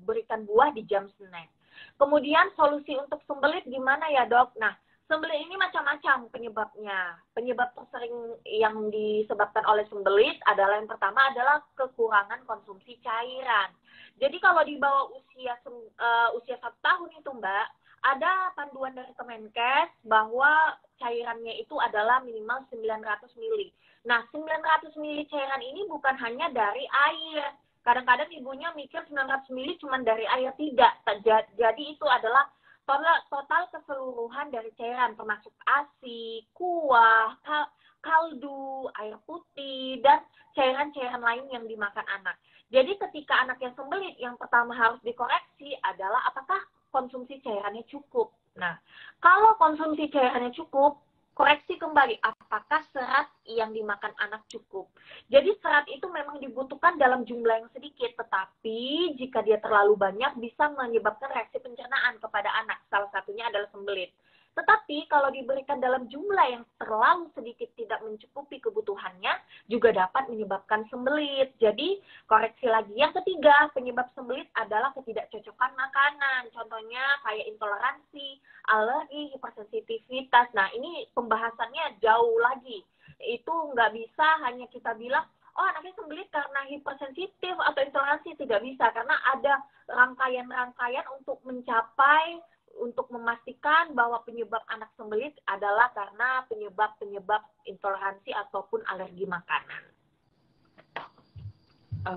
B: Berikan buah di jam snack. Kemudian solusi untuk sembelit gimana ya dok? Nah, sembelit ini macam-macam penyebabnya. Penyebab tersering yang disebabkan oleh sembelit adalah yang pertama adalah kekurangan konsumsi cairan. Jadi kalau di bawah usia 1 tahun itu Mbak, ada panduan dari Kemenkes bahwa cairannya itu adalah minimal 900 mili. Nah, 900 mili cairan ini bukan hanya dari air. Kadang-kadang ibunya mikir 900 mili cuma dari air, tidak. Jadi itu adalah total keseluruhan dari cairan, termasuk ASI, kuah, kaldu, air putih, dan cairan-cairan lain yang dimakan anak. Jadi ketika anak yang sembelit, yang pertama harus dikoreksi adalah apakah konsumsi cairannya cukup. Nah, kalau konsumsi cairannya cukup, koreksi kembali apakah serat yang dimakan anak cukup. Jadi serat itu memang dibutuhkan dalam jumlah yang sedikit, tetapi jika dia terlalu banyak bisa menyebabkan reaksi pencernaan kepada anak. Salah satunya adalah sembelit. Tetapi kalau diberikan dalam jumlah yang terlalu sedikit tidak mencukupi kebutuhannya, juga dapat menyebabkan sembelit. Jadi koreksi lagi. Yang ketiga, penyebab sembelit adalah ketidakcocokan makanan. Contohnya kayak intoleransi, alergi, hipersensitivitas. Nah, ini pembahasannya jauh lagi. Itu nggak bisa hanya kita bilang, oh anaknya sembelit karena hipersensitif atau intoleransi. Tidak bisa, karena ada rangkaian-rangkaian untuk memastikan bahwa penyebab anak sembelit adalah karena penyebab intoleransi ataupun alergi makanan.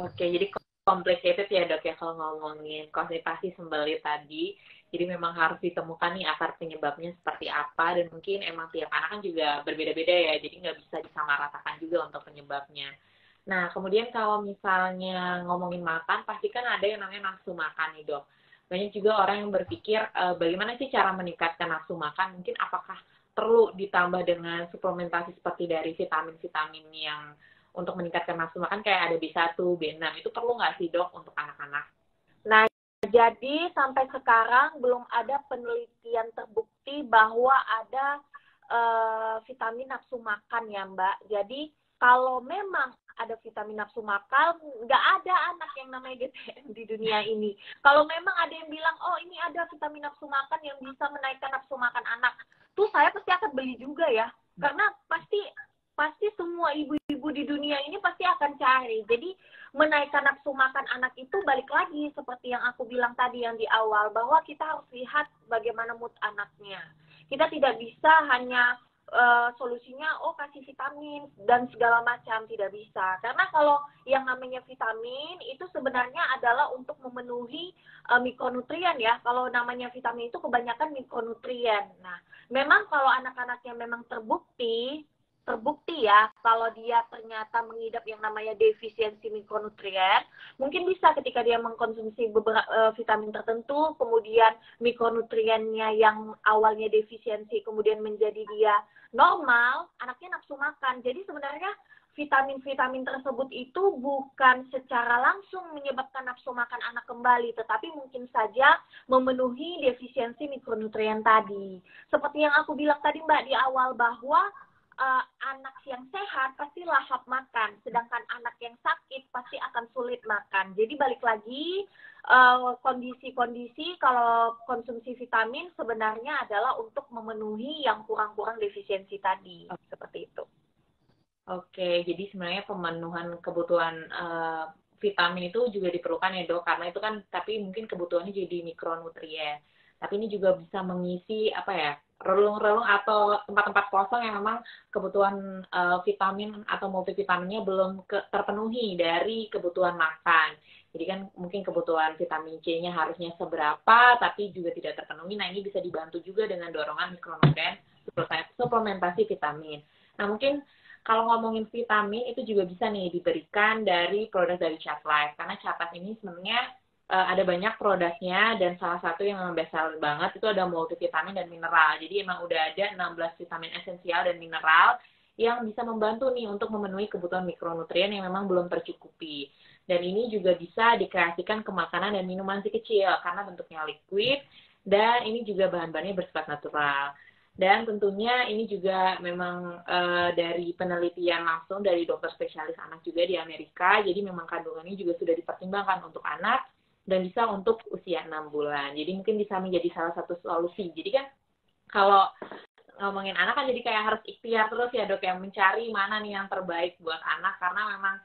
A: Oke, jadi complicated ya dok ya kalau ngomongin konstipasi sembelit tadi. Jadi memang harus ditemukan nih akar penyebabnya seperti apa, dan mungkin emang tiap anak kan juga berbeda-beda ya, jadi nggak bisa disamaratakan juga untuk penyebabnya. Nah, kemudian kalau misalnya ngomongin makan, pasti kan ada yang namanya nafsu makan nih dok. Banyak juga orang yang berpikir bagaimana sih cara meningkatkan nafsu makan, mungkin apakah perlu ditambah dengan suplementasi seperti dari vitamin-vitamin yang untuk meningkatkan nafsu makan kayak ada B1, B6, itu perlu nggak sih dok untuk anak-anak?
B: Nah, jadi sampai sekarang belum ada penelitian terbukti bahwa ada vitamin nafsu makan ya Mbak. Jadi kalau memang ada vitamin nafsu makan, nggak ada anak yang namanya GTM di dunia ini. Kalau memang ada yang bilang, oh ini ada vitamin nafsu makan yang bisa menaikkan nafsu makan anak, tuh saya pasti akan beli juga ya. Karena pasti semua ibu-ibu di dunia ini pasti akan cari. Jadi menaikkan nafsu makan anak itu balik lagi seperti yang aku bilang tadi yang di awal, bahwa kita harus lihat bagaimana mood anaknya. Kita tidak bisa hanya solusinya kasih vitamin dan segala macam, tidak bisa. Karena kalau yang namanya vitamin itu sebenarnya adalah untuk memenuhi mikronutrien ya. Kalau namanya vitamin itu kebanyakan mikronutrien. Nah, memang kalau anak-anaknya memang terbukti ya, kalau dia ternyata mengidap yang namanya defisiensi mikronutrien, mungkin bisa ketika dia mengkonsumsi beberapa vitamin tertentu, kemudian mikronutriennya yang awalnya defisiensi kemudian menjadi dia normal, anaknya nafsu makan. Jadi sebenarnya vitamin-vitamin tersebut itu bukan secara langsung menyebabkan nafsu makan anak kembali, tetapi mungkin saja memenuhi defisiensi mikronutrien tadi. Seperti yang aku bilang tadi Mbak di awal, bahwa anak yang sehat pasti lahap makan, sedangkan anak yang sakit pasti akan sulit makan. Jadi balik lagi, kondisi-kondisi kalau konsumsi vitamin sebenarnya adalah untuk memenuhi yang kurang-kurang defisiensi tadi, seperti itu.
A: Oke, jadi sebenarnya pemenuhan kebutuhan vitamin itu juga diperlukan ya dok, karena itu kan tapi mungkin kebutuhannya jadi mikronutrien. Tapi ini juga bisa mengisi relung-relung atau tempat-tempat kosong yang memang kebutuhan vitamin atau multivitaminnya belum terpenuhi dari kebutuhan makan. Jadi kan mungkin kebutuhan vitamin C-nya harusnya seberapa, tapi juga tidak terpenuhi. Nah, ini bisa dibantu juga dengan dorongan mikronutrien suplementasi vitamin. Nah, mungkin kalau ngomongin vitamin, itu juga bisa nih diberikan dari produk dari ChatLife. Karena ChatLife ini sebenarnya ada banyak produknya, dan salah satu yang memang best seller banget itu ada multivitamin dan mineral. Jadi emang udah ada 16 vitamin esensial dan mineral yang bisa membantu nih untuk memenuhi kebutuhan mikronutrien yang memang belum tercukupi. Dan ini juga bisa dikreasikan ke makanan dan minuman si kecil karena bentuknya liquid, dan ini juga bahan-bahannya bersifat natural. Dan tentunya ini juga memang dari penelitian langsung dari dokter spesialis anak juga di Amerika, jadi memang kandungannya juga sudah dipertimbangkan untuk anak dan bisa untuk usia 6 bulan. Jadi mungkin bisa menjadi salah satu solusi. Jadi kan kalau ngomongin anak kan jadi kayak harus ikhtiar terus ya dok, yang mencari mana nih yang terbaik buat anak, karena memang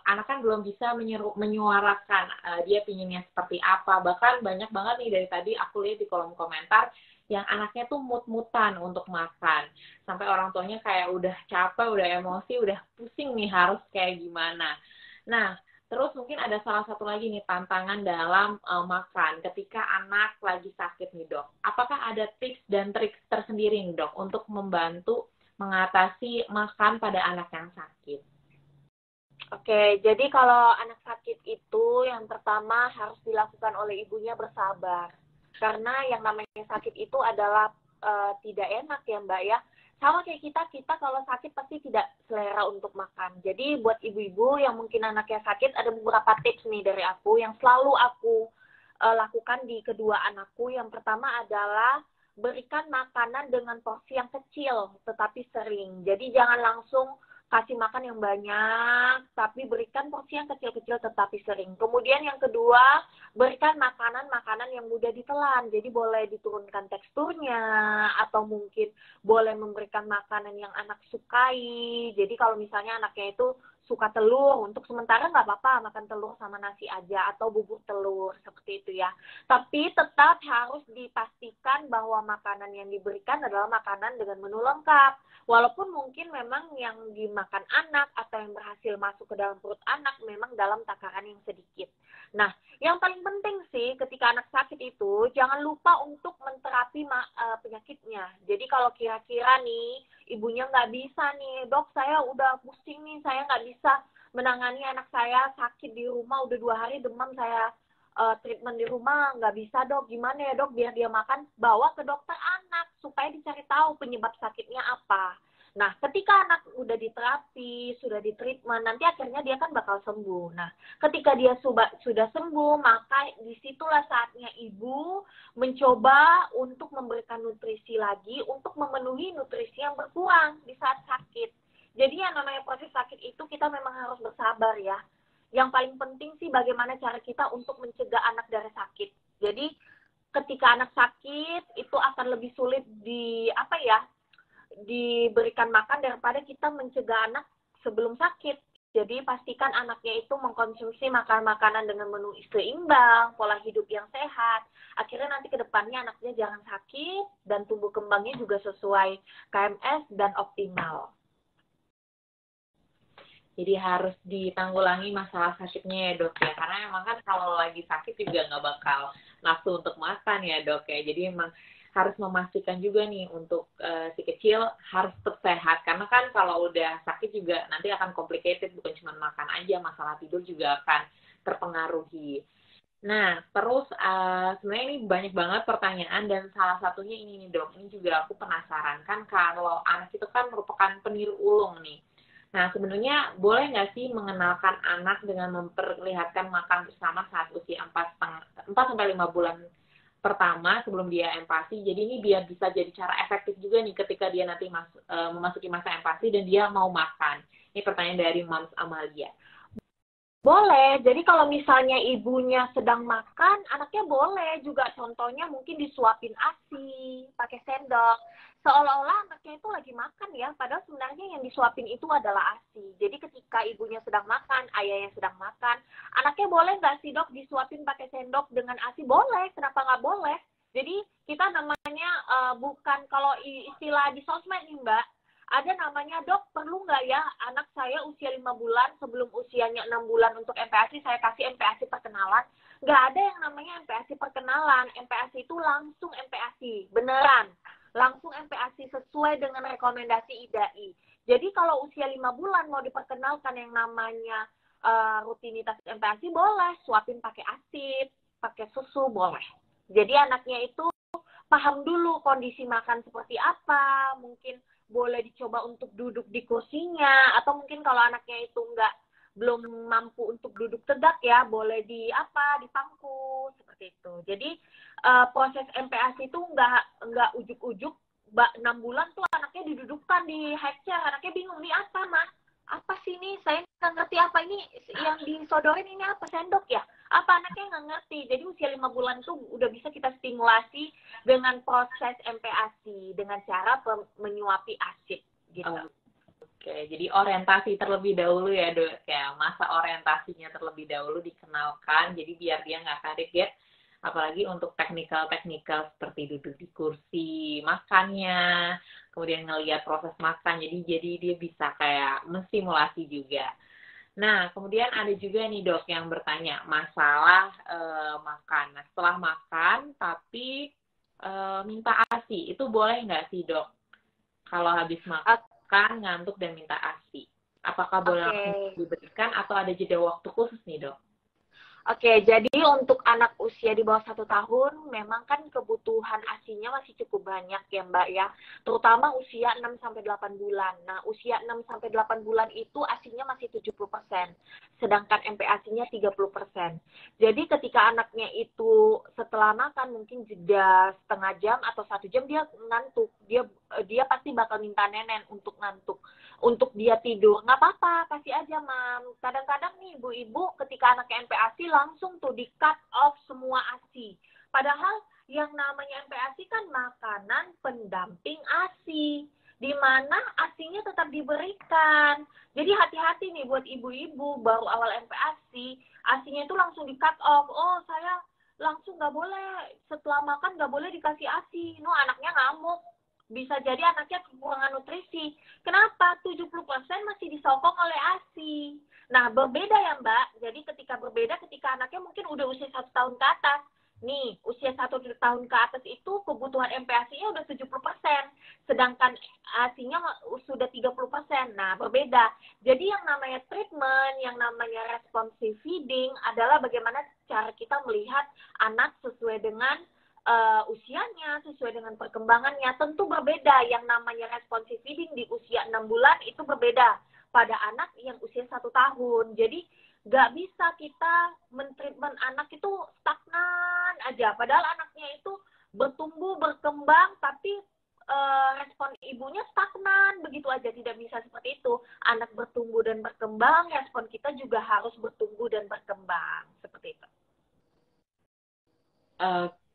A: anak kan belum bisa menyuarakan dia pinginnya seperti apa. Bahkan banyak banget nih dari tadi aku lihat di kolom komentar yang anaknya tuh mut-mutan untuk makan. Sampai orang tuanya kayak udah capek, udah emosi, udah pusing nih harus kayak gimana. Nah, terus mungkin ada salah satu lagi nih tantangan dalam makan ketika anak lagi sakit nih dok. Apakah ada tips dan trik tersendiri nih dok untuk membantu mengatasi makan pada anak yang sakit?
B: Oke, jadi kalau anak sakit itu yang pertama harus dilakukan oleh ibunya bersabar. Karena yang namanya sakit itu adalah tidak enak ya Mbak ya. Sama kayak kita kalau sakit pasti tidak selera untuk makan. Jadi buat ibu-ibu yang mungkin anaknya sakit, ada beberapa tips nih dari aku yang selalu aku lakukan di kedua anakku. Yang pertama adalah berikan makanan dengan porsi yang kecil tetapi sering. Jadi jangan langsung kasih makan yang banyak, tapi berikan porsi yang kecil-kecil tetapi sering. Kemudian yang kedua, berikan makanan-makanan yang mudah ditelan. Jadi boleh diturunkan teksturnya, atau mungkin boleh memberikan makanan yang anak sukai. Jadi kalau misalnya anaknya itu suka telur, untuk sementara nggak apa-apa makan telur sama nasi aja, atau bubur telur, seperti itu ya. Tapi tetap harus dipastikan bahwa makanan yang diberikan adalah makanan dengan menu lengkap. Walaupun mungkin memang yang dimakan anak atau yang berhasil masuk ke dalam perut anak memang dalam takaran yang sedikit. Nah, yang paling penting sih ketika anak sakit itu jangan lupa untuk menterapi penyakitnya. Jadi kalau kira-kira nih ibunya nggak bisa nih, dok saya udah pusing nih, saya nggak bisa menangani anak saya sakit di rumah, udah 2 hari demam, saya treatment di rumah nggak bisa dok, gimana ya dok biar dia makan, bawa ke dokter anak supaya dicari tahu penyebab sakitnya apa. Nah, ketika anak udah diterapi, sudah ditreatment, nanti akhirnya dia kan bakal sembuh. Nah, ketika dia sudah sembuh, maka disitulah saatnya ibu mencoba untuk memberikan nutrisi lagi, untuk memenuhi nutrisi yang berkurang di saat sakit. Jadi yang namanya proses sakit itu kita memang harus bersabar ya. Yang paling penting sih bagaimana cara kita untuk mencegah anak dari sakit. Jadi ketika anak sakit itu akan lebih sulit diberikan makan daripada kita mencegah anak sebelum sakit. Jadi pastikan anaknya itu mengkonsumsi makanan dengan menu seimbang, pola hidup yang sehat. Akhirnya nanti ke depannya anaknya jangan sakit dan tumbuh kembangnya juga sesuai KMS dan optimal.
A: Jadi harus ditanggulangi masalah sakitnya ya dok ya. Karena emang kan kalau lagi sakit juga nggak bakal nafsu untuk makan ya dok ya. Jadi emang harus memastikan juga nih untuk si kecil harus tetap sehat. Karena kan kalau udah sakit juga nanti akan complicated. Bukan cuma makan aja, masalah tidur juga akan terpengaruhi. Nah, terus sebenarnya ini banyak banget pertanyaan dan salah satunya ini nih dok. Ini juga aku penasaran kan kalau anak itu kan merupakan peniru ulung nih. Nah, sebenarnya boleh nggak sih mengenalkan anak dengan memperlihatkan makan bersama saat usia 4-5 bulan pertama sebelum dia empati. Jadi ini biar bisa jadi cara efektif juga nih ketika dia nanti memasuki masa empati dan dia mau makan. Ini pertanyaan dari Moms Amalia.
B: Boleh, jadi kalau misalnya ibunya sedang makan, anaknya boleh juga contohnya mungkin disuapin ASI, pakai sendok. Seolah-olah anaknya itu lagi makan ya, padahal sebenarnya yang disuapin itu adalah ASI. Jadi ketika ibunya sedang makan, ayahnya sedang makan, anaknya boleh nggak sih dok disuapin pakai sendok dengan ASI? Boleh, kenapa nggak boleh? Jadi kita namanya bukan kalau istilah di sosmed nih mbak, ada namanya dok perlu nggak ya anak saya usia 5 bulan sebelum usianya 6 bulan untuk MPASI saya kasih MPASI perkenalan. Nggak ada yang namanya MPASI perkenalan. MPASI itu langsung MPASI beneran, langsung MPASI sesuai dengan rekomendasi IDAI. Jadi kalau usia 5 bulan mau diperkenalkan yang namanya rutinitas MPASI boleh, suapin pakai ASI, pakai susu boleh. Jadi anaknya itu paham dulu kondisi makan seperti apa, mungkin boleh dicoba untuk duduk di kursinya, atau mungkin kalau anaknya itu belum mampu untuk duduk tegak ya, boleh di pangku seperti itu. Jadi proses MPASI itu nggak ujuk-ujuk 6 bulan tuh anaknya didudukkan di high chair, anaknya bingung nih apa mah, apa sih ini, saya nggak ngerti apa ini yang disodorin ini apa, sendok ya? Apa anaknya nggak ngerti. Jadi usia 5 bulan itu udah bisa kita stimulasi dengan proses MPASI dengan cara menyuapi ASI gitu.
A: Oke, jadi orientasi terlebih dahulu ya dok, ya masa orientasinya terlebih dahulu dikenalkan, jadi biar dia nggak kaget, apalagi untuk teknikal-teknikal seperti duduk di kursi, makannya, kemudian ngelihat proses makan, jadi dia bisa kayak mensimulasi juga. Nah, kemudian ada juga nih dok yang bertanya masalah makan. Nah, setelah makan tapi minta ASI, itu boleh nggak sih dok? Kalau habis makan, ngantuk dan minta ASI. Apakah boleh langsung diberikan atau ada jeda waktu khusus nih dok?
B: Oke, jadi untuk anak usia di bawah 1 tahun, memang kan kebutuhan ASINya masih cukup banyak ya Mbak ya. Terutama usia 6-8 bulan. Nah, usia 6-8 bulan itu ASINya masih 70%. Sedangkan MPASI-nya 30%. Jadi ketika anaknya itu setelah makan mungkin jeda setengah jam atau 1 jam dia ngantuk. Dia pasti bakal minta nenen untuk ngantuk. Untuk dia tidur, nggak apa-apa, kasih aja, Mam. Kadang-kadang nih, ibu-ibu ketika anaknya MPASI langsung tuh di cut off semua ASI. Padahal yang namanya MPASI kan makanan pendamping ASI, di mana ASINya tetap diberikan. Jadi hati-hati nih buat ibu-ibu baru awal MPASI, ASINya itu langsung di cut off. Oh, saya langsung nggak boleh, setelah makan nggak boleh dikasih ASI. Anaknya ngamuk. Bisa jadi anaknya kekurangan nutrisi. Kenapa? 70% masih disokong oleh ASI. Nah, berbeda ya Mbak. Jadi berbeda ketika anaknya mungkin udah usia 1 tahun ke atas. Nih, usia 1 tahun ke atas itu kebutuhan MPASI-nya udah 70%. Sedangkan ASI-nya sudah 30%. Nah, berbeda. Jadi yang namanya treatment, yang namanya responsive feeding adalah bagaimana cara kita melihat anak sesuai dengan usianya, sesuai dengan perkembangannya. Tentu berbeda. Yang namanya responsive feeding di usia 6 bulan itu berbeda pada anak yang usia 1 tahun. Jadi nggak bisa kita mentreatment anak itu stagnan aja. Padahal anaknya itu bertumbuh, berkembang, tapi respon ibunya stagnan begitu aja. Tidak bisa seperti itu. Anak bertumbuh dan berkembang, respon kita juga harus bertumbuh dan berkembang. Seperti itu.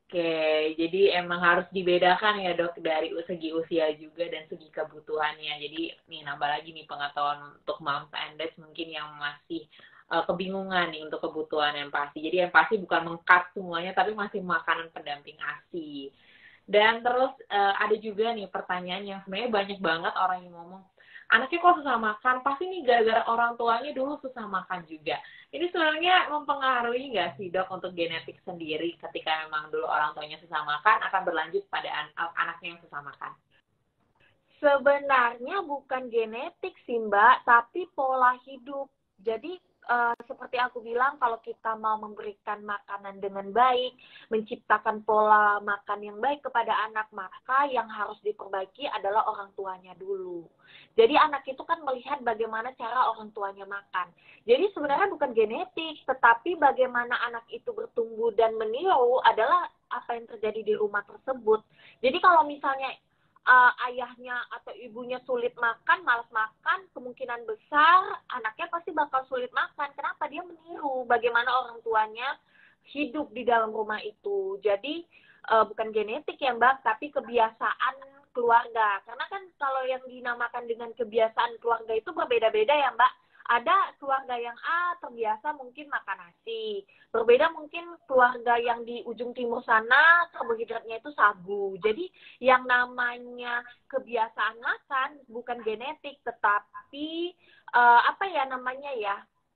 A: Oke, jadi emang harus dibedakan ya dok dari segi usia juga dan segi kebutuhannya. Jadi nih nambah lagi nih pengetahuan untuk moms and dads mungkin yang masih kebingungan nih untuk kebutuhan yang pasti. Jadi yang pasti bukan mengkat semuanya tapi masih makanan pendamping ASI. Dan terus ada juga nih pertanyaan yang sebenarnya banyak banget orang yang ngomong, anaknya kok susah makan, pasti nih gara-gara orang tuanya dulu susah makan juga. Ini sebenarnya mempengaruhi nggak sih dok untuk genetik sendiri ketika memang dulu orang tuanya susah makan akan berlanjut pada anaknya yang susah makan?
B: Sebenarnya bukan genetik sih Mbak, tapi pola hidup. Jadi seperti aku bilang, kalau kita mau memberikan makanan dengan baik, menciptakan pola makan yang baik kepada anak, maka yang harus diperbaiki adalah orang tuanya dulu. Jadi anak itu kan melihat bagaimana cara orang tuanya makan. Jadi sebenarnya bukan genetik, tetapi bagaimana anak itu bertumbuh dan meniru adalah apa yang terjadi di rumah tersebut. Jadi kalau misalnya ayahnya atau ibunya sulit makan, malas makan, kemungkinan besar anaknya pasti bakal sulit makan. Kenapa? Dia meniru bagaimana orang tuanya hidup di dalam rumah itu. Jadi bukan genetik ya Mbak, tapi kebiasaan keluarga. Karena kan kalau yang dinamakan dengan kebiasaan keluarga itu berbeda-beda ya Mbak. Ada keluarga yang terbiasa mungkin makan nasi. Berbeda mungkin keluarga yang di ujung timur sana karbohidratnya itu sagu. Jadi yang namanya kebiasaan makan bukan genetik, tetapi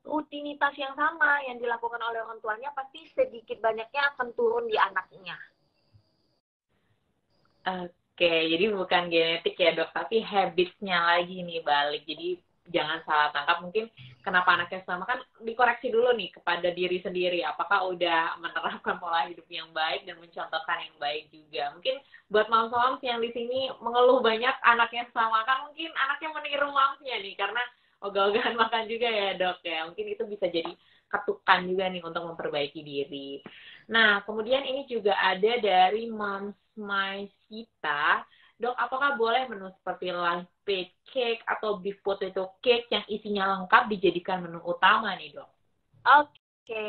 B: rutinitas yang sama yang dilakukan oleh orang tuanya pasti sedikit banyaknya akan turun di anaknya.
A: Oke, jadi bukan genetik ya dok, tapi habitsnya lagi nih balik. Jadi jangan salah tangkap, mungkin kenapa anaknya sama kan dikoreksi dulu nih kepada diri sendiri, apakah udah menerapkan pola hidup yang baik dan mencontohkan yang baik juga. Mungkin buat moms yang di sini mengeluh banyak anaknya sama kan, mungkin anaknya meniru momsnya nih karena ogah-ogahan makan juga ya dok ya, mungkin itu bisa jadi ketukan juga nih untuk memperbaiki diri. Nah kemudian ini juga ada dari Moms My Sita, dok, apakah boleh menu seperti light baked cake atau beef potato cake yang isinya lengkap dijadikan menu utama nih, dok?
B: Oke.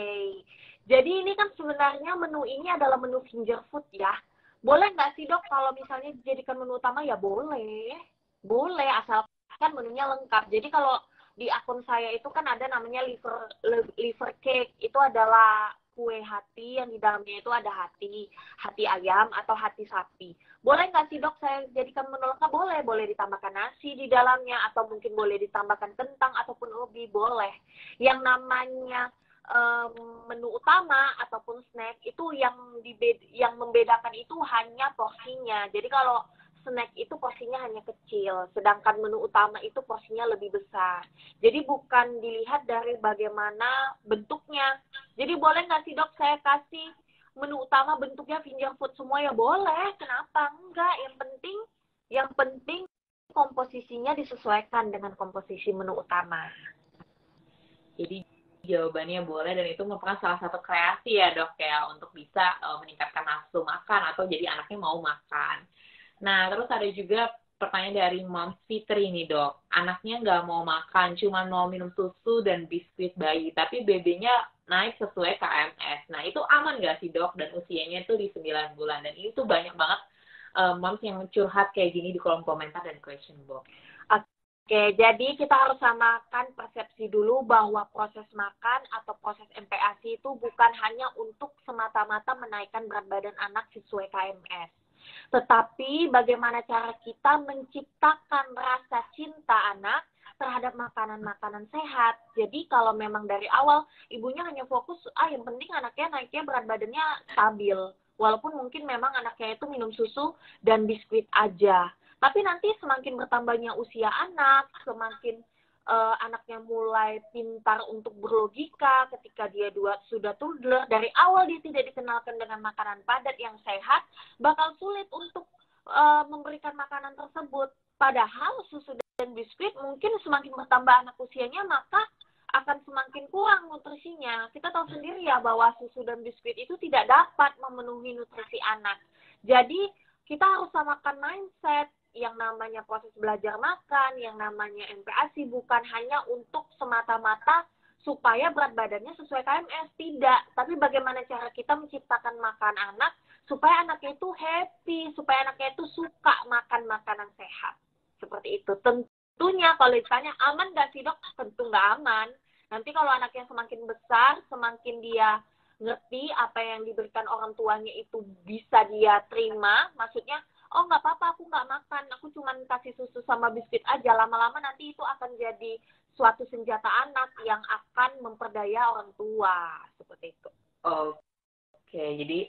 B: Jadi ini kan sebenarnya menu ini adalah menu finger food ya. Boleh nggak sih dok kalau misalnya dijadikan menu utama? Ya boleh. Boleh, asalkan kan menunya lengkap. Jadi kalau di akun saya itu kan ada namanya liver cake. Itu adalah kue hati yang di dalamnya itu ada hati ayam atau hati sapi. Boleh nggak sih dok saya jadikan menu lengkap? Boleh, boleh ditambahkan nasi di dalamnya atau mungkin boleh ditambahkan kentang ataupun ubi, boleh. Yang namanya menu utama ataupun snack itu yang membedakan itu hanya porsinya. Jadi kalau snack itu porsinya hanya kecil, sedangkan menu utama itu porsinya lebih besar. Jadi bukan dilihat dari bagaimana bentuknya. Jadi boleh nggak sih dok saya kasih menu utama bentuknya finger food semua? Ya boleh, kenapa enggak? Yang penting komposisinya disesuaikan dengan komposisi menu utama.
A: Jadi jawabannya boleh, dan itu merupakan salah satu kreasi ya dok ya untuk bisa meningkatkan nafsu makan atau jadi anaknya mau makan. Nah, terus ada juga pertanyaan dari Mom Fitri nih dok. Anaknya nggak mau makan, cuma mau minum susu dan biskuit bayi, tapi BB-nya naik sesuai KMS. Nah, itu aman nggak sih dok? Dan usianya itu di 9 bulan. Dan ini tuh banyak banget moms yang curhat kayak gini di kolom komentar dan question box.
B: Oke, jadi kita harus samakan persepsi dulu bahwa proses makan atau proses MPASI itu bukan hanya untuk semata-mata menaikkan berat badan anak sesuai KMS. Tetapi bagaimana cara kita menciptakan rasa cinta anak terhadap makanan-makanan sehat. Jadi kalau memang dari awal ibunya hanya fokus, yang penting anaknya naiknya berat badannya stabil. Walaupun mungkin memang anaknya itu minum susu dan biskuit aja. Tapi nanti semakin bertambahnya usia anak, semakin anaknya mulai pintar untuk berlogika ketika dia sudah toddler. Dari awal dia tidak dikenalkan dengan makanan padat yang sehat, bakal sulit untuk memberikan makanan tersebut. Padahal susu dan biskuit mungkin semakin bertambah anak usianya, maka akan semakin kurang nutrisinya. Kita tahu sendiri ya bahwa susu dan biskuit itu tidak dapat memenuhi nutrisi anak. Jadi kita harus samakan mindset. Yang namanya proses belajar makan, yang namanya MPASI bukan hanya untuk semata-mata supaya berat badannya sesuai KMS, tidak. Tapi bagaimana cara kita menciptakan makan anak supaya anaknya itu happy, supaya anaknya itu suka makan makanan sehat. Seperti itu. Tentunya kalau ditanya aman nggak sih dok? Tentu nggak aman. Nanti kalau anaknya semakin besar, semakin dia ngerti apa yang diberikan orang tuanya itu bisa dia terima, maksudnya oh nggak apa-apa, aku nggak makan, aku cuma kasih susu sama biskuit aja. Lama-lama nanti itu akan jadi suatu senjata anak yang akan memperdaya orang tua. Seperti itu.
A: Oke, jadi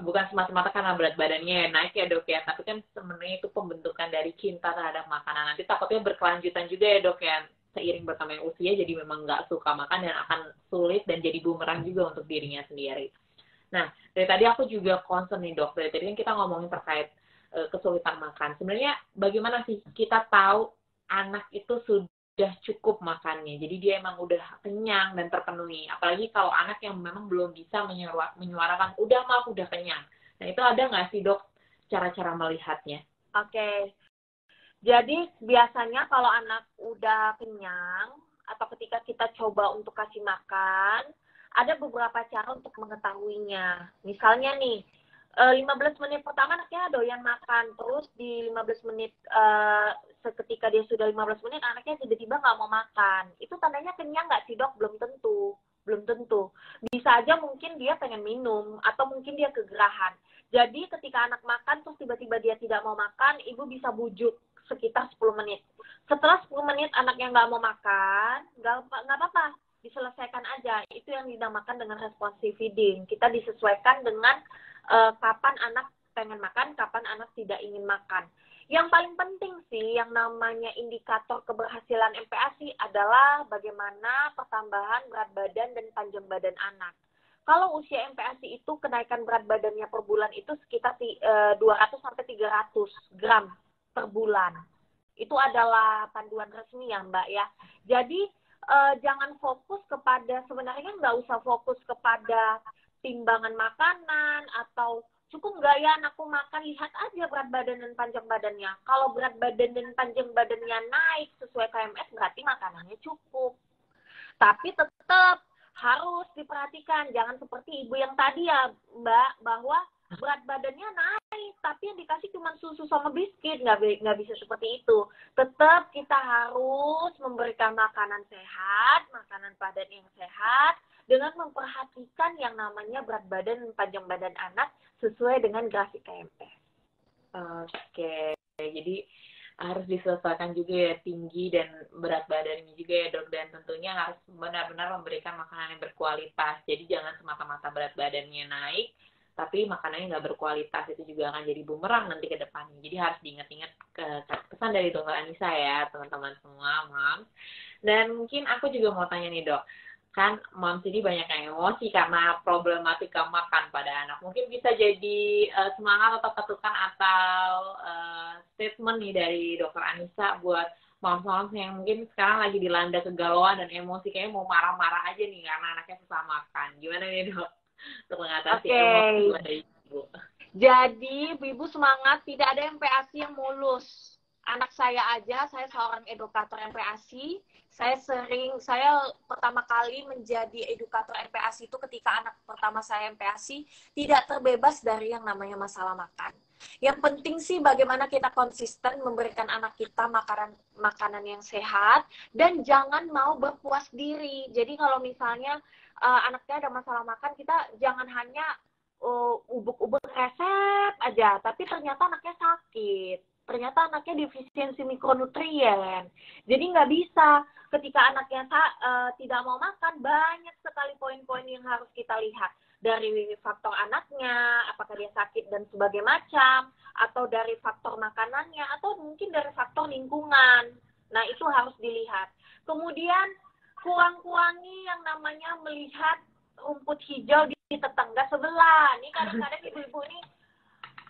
A: bukan semata-mata karena berat badannya naik ya dok ya, tapi kan sebenarnya itu pembentukan dari cinta terhadap makanan. Nanti takutnya berkelanjutan juga ya dok ya, seiring bertambahnya usia jadi memang nggak suka makan dan akan sulit dan jadi bumerang juga untuk dirinya sendiri. Nah, dari tadi aku juga concern nih dok, dari tadi kan kita ngomongin terkait kesulitan makan. Sebenarnya bagaimana sih kita tahu anak itu sudah cukup makannya, jadi dia emang udah kenyang dan terpenuhi. Apalagi kalau anak yang memang belum bisa menyuarakan, udah mah aku udah kenyang. Nah, itu ada nggak sih dok cara-cara melihatnya?
B: Oke. Jadi biasanya kalau anak udah kenyang atau ketika kita coba untuk kasih makan, ada beberapa cara untuk mengetahuinya. Misalnya nih, 15 menit pertama anaknya doyan makan, terus di 15 menit seketika dia sudah 15 menit anaknya tiba-tiba nggak mau makan. Itu tandanya kenyang nggak sih dok? Belum tentu. Belum tentu. Bisa aja mungkin dia pengen minum atau mungkin dia kegerahan. Jadi ketika anak makan terus tiba-tiba dia tidak mau makan, ibu bisa bujuk sekitar 10 menit. Setelah 10 menit anaknya nggak mau makan, nggak apa-apa, diselesaikan aja. Itu yang dinamakan dengan responsive feeding. Kita disesuaikan dengan kapan anak pengen makan, kapan anak tidak ingin makan. Yang paling penting sih, yang namanya indikator keberhasilan MPASI adalah bagaimana pertambahan berat badan dan panjang badan anak. Kalau usia MPASI itu kenaikan berat badannya per bulan itu sekitar 200-300 gram per bulan. Itu adalah panduan resmi ya Mbak ya. Jadi jangan fokus kepada, sebenarnya nggak usah fokus kepada timbangan makanan atau cukup nggak ya anakku makan, lihat aja berat badan dan panjang badannya. Kalau berat badan dan panjang badannya naik sesuai KMS berarti makanannya cukup. Tapi tetap harus diperhatikan, jangan seperti ibu yang tadi ya Mbak, bahwa berat badannya naik, tapi yang dikasih cuma susu sama biskuit, nggak bisa seperti itu. Tetap kita harus memberikan makanan sehat, makanan padat yang sehat, dengan memperhatikan yang namanya berat badan dan panjang badan anak sesuai dengan grafik KMS.
A: Oke, jadi harus disesuaikan juga ya tinggi dan berat badannya juga ya dok, dan tentunya harus benar-benar memberikan makanan yang berkualitas. Jadi jangan semata-mata berat badannya naik tapi makanannya nggak berkualitas, itu juga akan jadi bumerang nanti ke depannya. Jadi harus diingat-ingat ke pesan dari dokter Anissa ya teman-teman semua, Mom. Dan mungkin aku juga mau tanya nih dok, kan moms ini banyak yang emosi karena problematika makan pada anak. Mungkin bisa jadi semangat atau ketukan atau statement nih dari dokter Anissa buat moms-moms yang mungkin sekarang lagi dilanda kegalauan dan emosi, kayaknya mau marah-marah aja nih karena anaknya susah makan. Gimana nih dok untuk mengatasi emosi dari ibu?
B: Jadi ibu semangat, tidak ada MPASI yang mulus. Anak saya aja, saya seorang edukator MPASI. Saya pertama kali menjadi edukator MPASI itu ketika anak pertama saya MPASI tidak terbebas dari yang namanya masalah makan. Yang penting sih bagaimana kita konsisten memberikan anak kita makanan yang sehat dan jangan mau berpuas diri. Jadi kalau misalnya anaknya ada masalah makan, kita jangan hanya ubek-ubek resep aja, tapi ternyata anaknya sakit. Ternyata anaknya defisiensi mikronutrien. Jadi nggak bisa. Ketika anaknya tidak mau makan, banyak sekali poin-poin yang harus kita lihat. Dari faktor anaknya, apakah dia sakit dan sebagainya macam, atau dari faktor makanannya, atau mungkin dari faktor lingkungan. Nah, itu harus dilihat. Kemudian, kurang-kurangi yang namanya melihat rumput hijau di tetangga sebelah. Ini kadang-kadang ibu-ibu ini,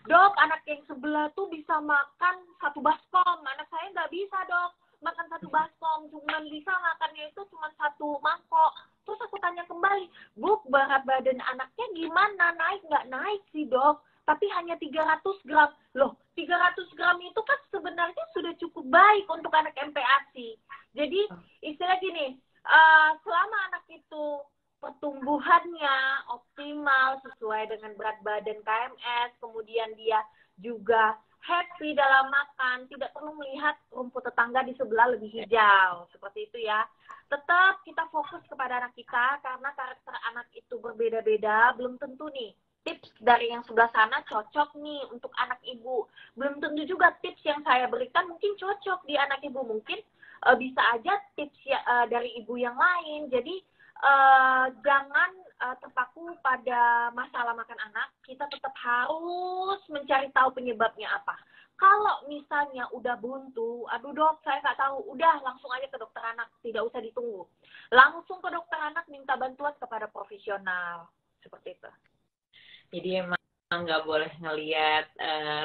B: dok, anak yang sebelah tuh bisa makan 1 baskom. Anak saya nggak bisa, dok, makan 1 baskom. Cuma bisa makannya itu cuma 1 mangkok. Terus aku tanya kembali, Bu, berat badan anaknya gimana? Naik nggak? Naik sih, dok. Tapi hanya 300 gram. Loh, 300 gram itu kan sebenarnya sudah cukup baik untuk anak MPASI. Jadi, istilah gini, selama anak itu pertumbuhannya optimal sesuai dengan berat badan KMS, kemudian dia juga happy dalam makan, tidak perlu melihat rumput tetangga di sebelah lebih hijau, seperti itu ya. Tetap kita fokus kepada anak kita, karena karakter anak itu berbeda-beda, belum tentu nih tips dari yang sebelah sana cocok nih untuk anak ibu. Belum tentu juga tips yang saya berikan mungkin cocok di anak ibu, mungkin bisa aja tips dari ibu yang lain. Jadi jangan terpaku pada masalah makan anak, kita tetap harus mencari tahu penyebabnya apa. Kalau misalnya udah buntu, aduh dok, saya nggak tahu, udah langsung aja ke dokter anak, tidak usah ditunggu. Langsung ke dokter anak, minta bantuan kepada profesional, seperti itu.
A: Jadi emang nggak boleh ngelihat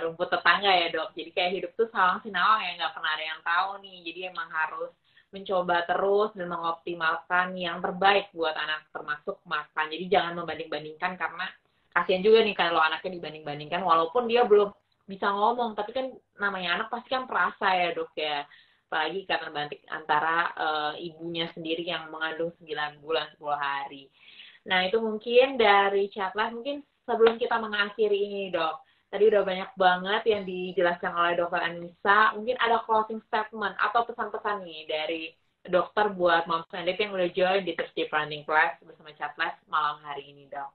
A: rumput tetangga ya dok. Jadi kayak hidup tuh salang sinawang ya, nggak pernah ada yang tahu nih. Jadi emang harus mencoba terus dan mengoptimalkan yang terbaik buat anak, termasuk makan. Jadi jangan membanding-bandingkan, karena kasihan juga nih kalau anaknya dibanding-bandingkan walaupun dia belum bisa ngomong, tapi kan namanya anak pasti kan perasa ya dok ya. Apalagi karena banting antara ibunya sendiri yang mengandung 9 bulan 10 hari. Nah, itu mungkin dari chat live. Mungkin sebelum kita mengakhiri ini, dok, tadi udah banyak banget yang dijelaskan oleh dokter Anissa. Mungkin ada closing statement atau pesan-pesan nih dari dokter buat moms and dad yang udah join di Thursday Parenting Class bersama chat live malam hari ini, dok.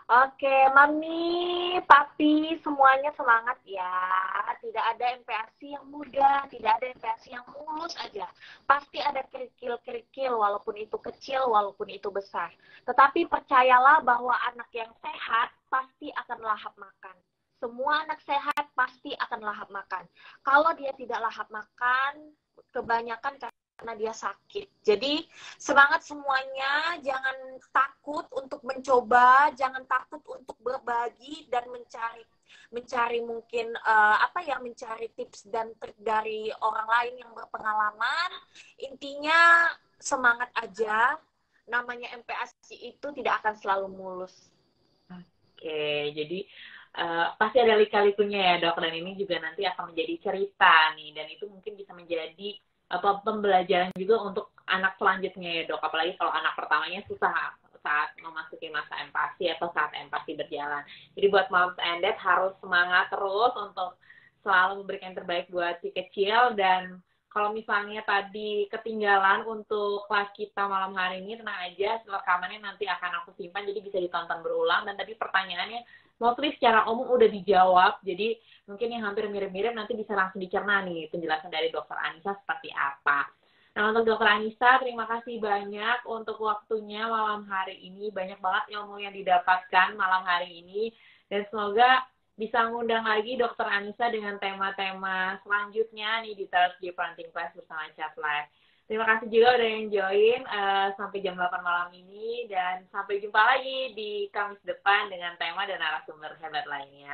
B: Oke, Mami, Papi, semuanya semangat ya. Tidak ada MPASI yang mudah, tidak ada MPASI yang mulus aja. Pasti ada kerikil-kerikil, walaupun itu kecil, walaupun itu besar. Tetapi percayalah bahwa anak yang sehat pasti akan lahap makan. Semua anak sehat pasti akan lahap makan. Kalau dia tidak lahap makan, kebanyakan karena dia sakit. Jadi semangat semuanya, jangan takut untuk mencoba, jangan takut untuk berbagi dan mencari mungkin mencari tips dan trik dari orang lain yang berpengalaman. Intinya semangat aja. Namanya MPASI itu tidak akan selalu mulus.
A: Oke, jadi pasti ada lika-likunya ya dok, dan ini juga nanti akan menjadi cerita nih, dan itu mungkin bisa menjadi pembelajaran juga untuk anak selanjutnya ya dok, apalagi kalau anak pertamanya susah saat memasuki masa empati atau saat empati berjalan. Jadi buat moms and dad harus semangat terus untuk selalu memberikan yang terbaik buat si kecil. Dan kalau misalnya tadi ketinggalan untuk kelas kita malam hari ini, tenang aja, rekamannya nanti akan aku simpan, jadi bisa ditonton berulang. Dan tadi pertanyaannya mostly secara umum udah dijawab, jadi mungkin yang hampir mirip-mirip nanti bisa langsung dicerna nih penjelasan dari Dokter Anissa seperti apa. Nah, untuk Dokter Anissa, terima kasih banyak untuk waktunya malam hari ini. Banyak banget ilmu yang didapatkan malam hari ini. Dan semoga bisa ngundang lagi Dokter Anissa dengan tema-tema selanjutnya nih di Thursday Parenting Class bersama Chat Live. Terima kasih juga udah yang join sampai jam 8 malam ini, dan sampai jumpa lagi di Kamis depan dengan tema dan narasumber hebat lainnya.